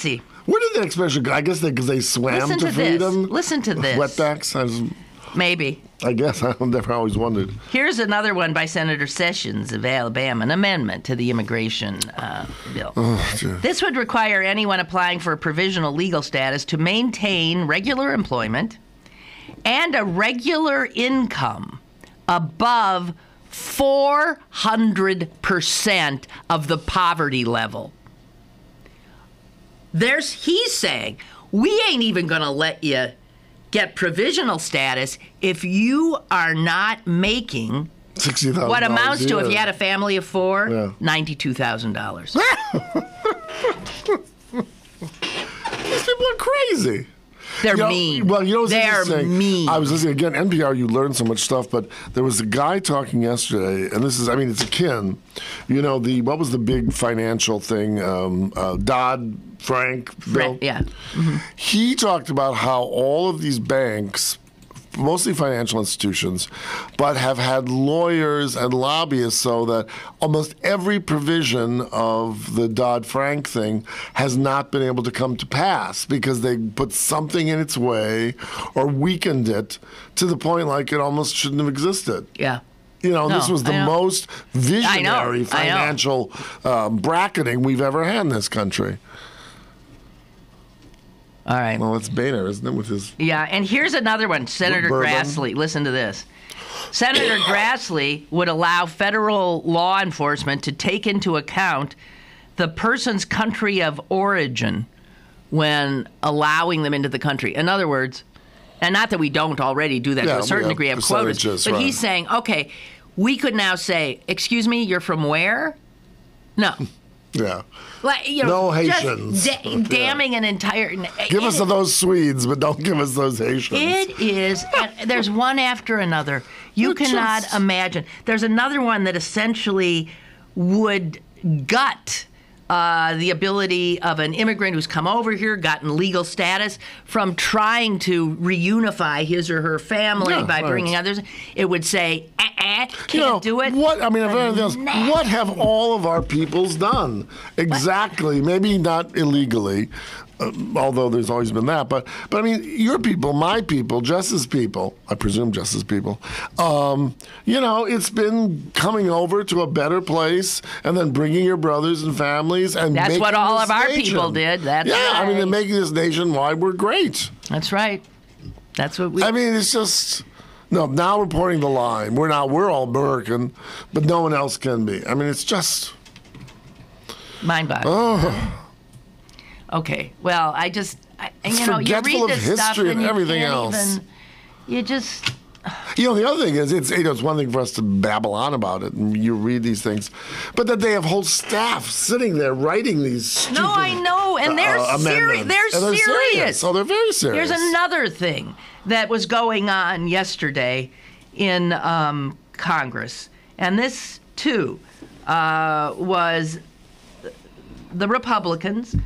see. Where did that expression go? I guess because they swam to freedom? Listen to this. Wetbacks? Maybe. I guess. I've never always wondered. Here's another one by Senator Sessions of Alabama, an amendment to the immigration bill. This would require anyone applying for a provisional legal status to maintain regular employment and a regular income above 400% of the poverty level. He's saying, we ain't even going to let you get provisional status if you are not making $60,000 what amounts to, if you had a family of four, $92,000. These people are crazy. They're mean. Well, they're mean. I was listening again. NPR, you learn so much stuff, but there was a guy talking yesterday, and this is, it's akin. What was the big financial thing? Dodd-Frank bill? Yeah. Mm-hmm. He talked about how all of these banks, mostly financial institutions, but have had lawyers and lobbyists so that almost every provision of the Dodd-Frank thing has not been able to come to pass because they put something in its way or weakened it to the point like it almost shouldn't have existed. Yeah. This was the most visionary financial bracketing we've ever had in this country. All right. Well, it's Boehner, isn't it, with his... Yeah, and here's another one. Senator Grassley. Listen to this. Senator Grassley would allow federal law enforcement to take into account the person's country of origin when allowing them into the country. In other words, and not that we don't already do that to a certain degree of quotas, but he's saying, okay, we could now say, excuse me, you're from where? No. Yeah. No Haitians. Just damning an entire... Give us those Swedes, but don't give us those Haitians. It is... there's one after another. You cannot imagine. There's another one that essentially would gut the ability of an immigrant who's come over here, gotten legal status, from trying to reunify his or her family by bringing others. It would say, can't do it. What have all of our peoples done? Exactly. Maybe not illegally. although there's always been that. But I mean, your people, my people, Jess's people, I presume Jess's people, it's been coming over to a better place and then bringing your brothers and families and that's what all of our nation. people did. That's right. I mean, they're making this nation why we're great. That's right. That's what we... I mean, it's just... No, now we're pouring the line. We're all American, but no one else can be. I mean, it's just... mind-boggling. Oh. Okay, well, you forgetful read of this history stuff and everything can't else. You just... The other thing is, it's one thing for us to babble on about it, and you read these things, but that they have whole staff sitting there writing these stupid No, I know, and they're serious. They're serious. Oh, they're very serious. There's another thing that was going on yesterday in Congress, and this, too, was the Republicans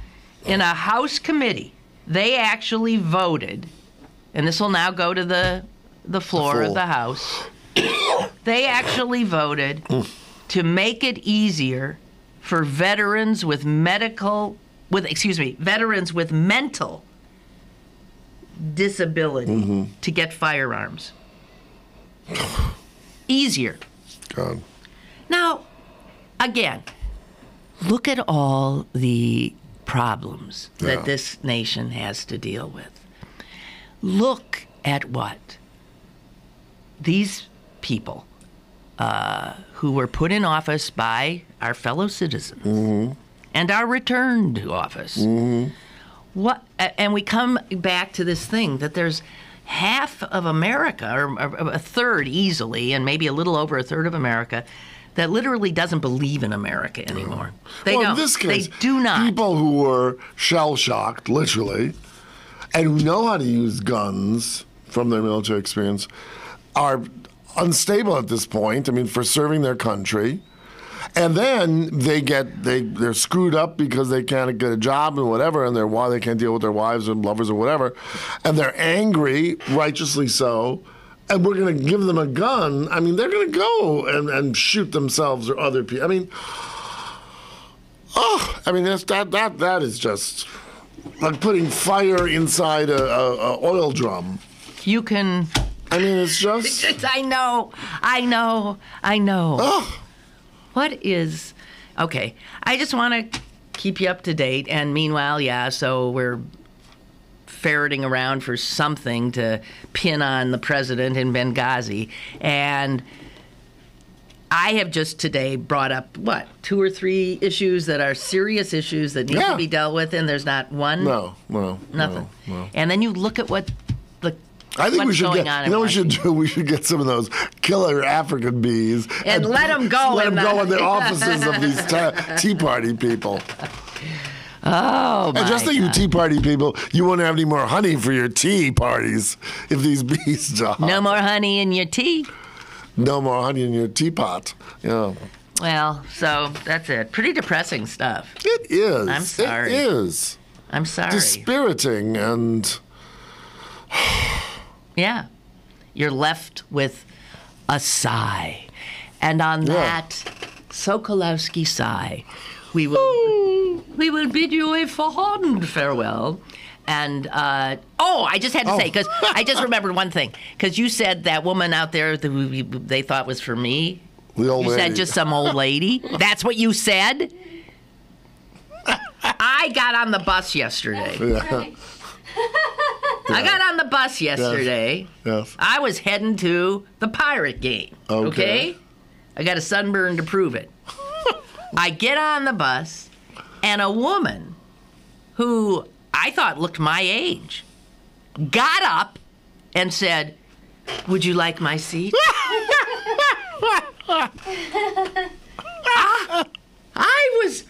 in a House committee. They actually voted, and this will now go to the floor of the House. They actually voted to make it easier for veterans with mental disability to get firearms. Easier. God. Now, again, look at all the problems that this nation has to deal with. Look at what these people who were put in office by our fellow citizens and are returned to office. What? And we come back to this thing that there's half of America, or a third easily, and maybe a little over a third of America, that literally doesn't believe in America anymore. They don't. In this case, they do not. People who were shell-shocked, literally, and who know how to use guns from their military experience, are unstable at this point, for serving their country. And then they're screwed up because they can't get a job and whatever, and they can't deal with their wives and lovers or whatever. And they're angry, righteously so, and we're going to give them a gun. They're going to go and shoot themselves or other people. That is just like putting fire inside a oil drum. You can... it's just... I know. Oh. What is... Okay, I just want to keep you up to date, and meanwhile, so we're ferreting around for something to pin on the president in Benghazi, and I have just today brought up, 2 or 3 issues that are serious issues that need to be dealt with, and there's not one? Nothing. No. And then you look at what I think what's we should going get. on You know what we should do? We should get some of those killer African bees and let them go. Let them go in the offices of these Tea Party people. Oh, my And just think, you Tea Party people, you won't have any more honey for your tea parties if these bees die. No more honey in your tea. No more honey in your teapot. Yeah. Well, so that's it. Pretty depressing stuff. It is. I'm sorry. It is. I'm sorry. Dispiriting and... Yeah. You're left with a sigh. And on that Sokolowski sigh, we will bid you a fond farewell. And, I just had to say, because I just remembered one thing. Because you said that woman out there who they thought was for me. The old lady. You said just some old lady. That's what you said? I got on the bus yesterday. Yeah. I got on the bus yesterday. Yes. I was heading to the Pirate game. Okay? I got a sunburn to prove it. I get on the bus, and a woman who I thought looked my age got up and said, "Would you like my seat?" I was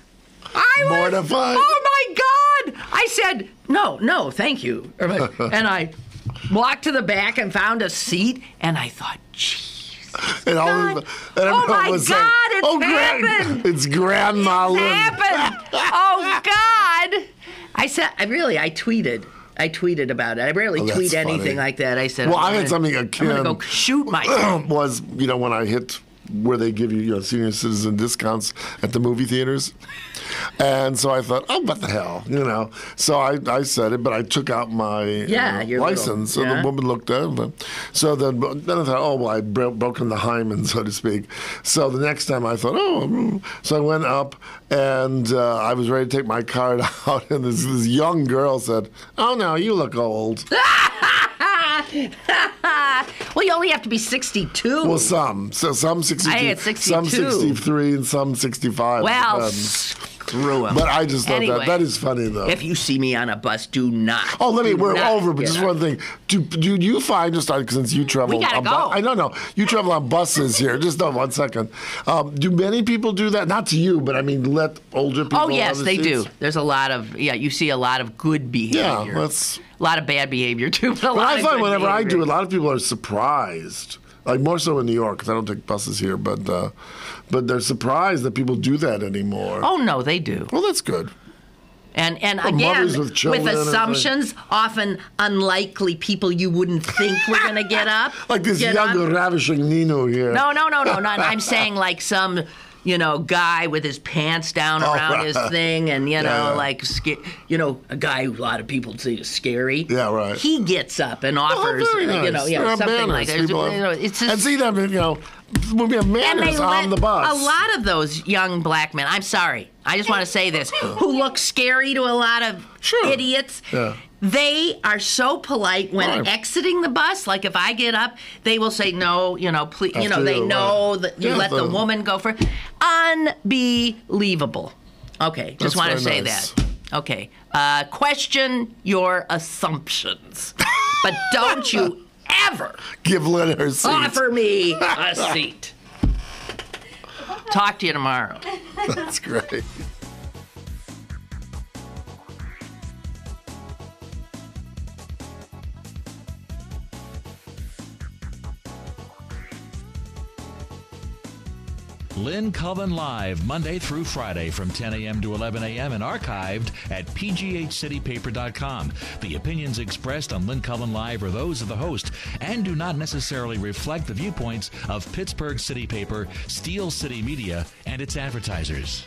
mortified. Oh my God! I said, no, thank you. And I walked to the back and found a seat, and I thought, Jesus. And God. Oh my God, saying, it's happened. It's Grandma Lynn. It's happened. Oh God. I said, I tweeted about it. I rarely tweet anything like that. I said, well, I had something akin. I'm going to go shoot myself. Was, when I hit where they give you, senior citizen discounts at the movie theaters. And so I thought, oh, what the hell, So I said it, but I took out my license. So the woman looked at it. So then I thought, oh, well, I'd broken the hymen, so to speak. So the next time I thought, so I went up and I was ready to take my card out, and this young girl said, oh, no, you look old. Well, you only have to be 62. Well, some 62. I had 62. Some 63 and some 65. Well, screw 'em. But I just thought anyway, that is funny, though. If you see me on a bus, do not. Oh, we're over, but just one thing. Do you find, just since you travel... We gotta go. I know. You travel on buses here. Just 1 second. Do many people do that? Not to you, but I mean, let older people... Oh, yes, they do. There's a lot of... Yeah, you see a lot of good behavior. Yeah, that's... A lot of bad behavior, too. But I find whenever I do, a lot of people are surprised. Like, more so in New York, because I don't take buses here, but they're surprised that people do that anymore. Oh, no, they do. Well, that's good. And again, with assumptions, often unlikely people you wouldn't think were going to get up. Like this young, ravishing Nino here. No. I'm saying like some... guy with his pants down around his thing, and a guy who a lot of people say is scary. Yeah, right. He gets up and offers, nice. something like that. It's just, and see them, when we have manners on the bus. A lot of those young black men. I'm sorry, I just want to say this, who look scary to a lot of idiots. Yeah. They are so polite when exiting the bus. Like if I get up, they will say no. Please. They know that you let the woman go first. Unbelievable. Okay, just want to say that. Okay, question your assumptions, but don't you ever give Lynn her seat. Offer me a seat. Talk to you tomorrow. That's great. Lynn Cullen Live, Monday through Friday from 10 a.m. to 11 a.m. and archived at pghcitypaper.com. The opinions expressed on Lynn Cullen Live are those of the host and do not necessarily reflect the viewpoints of Pittsburgh City Paper, Steel City Media, and its advertisers.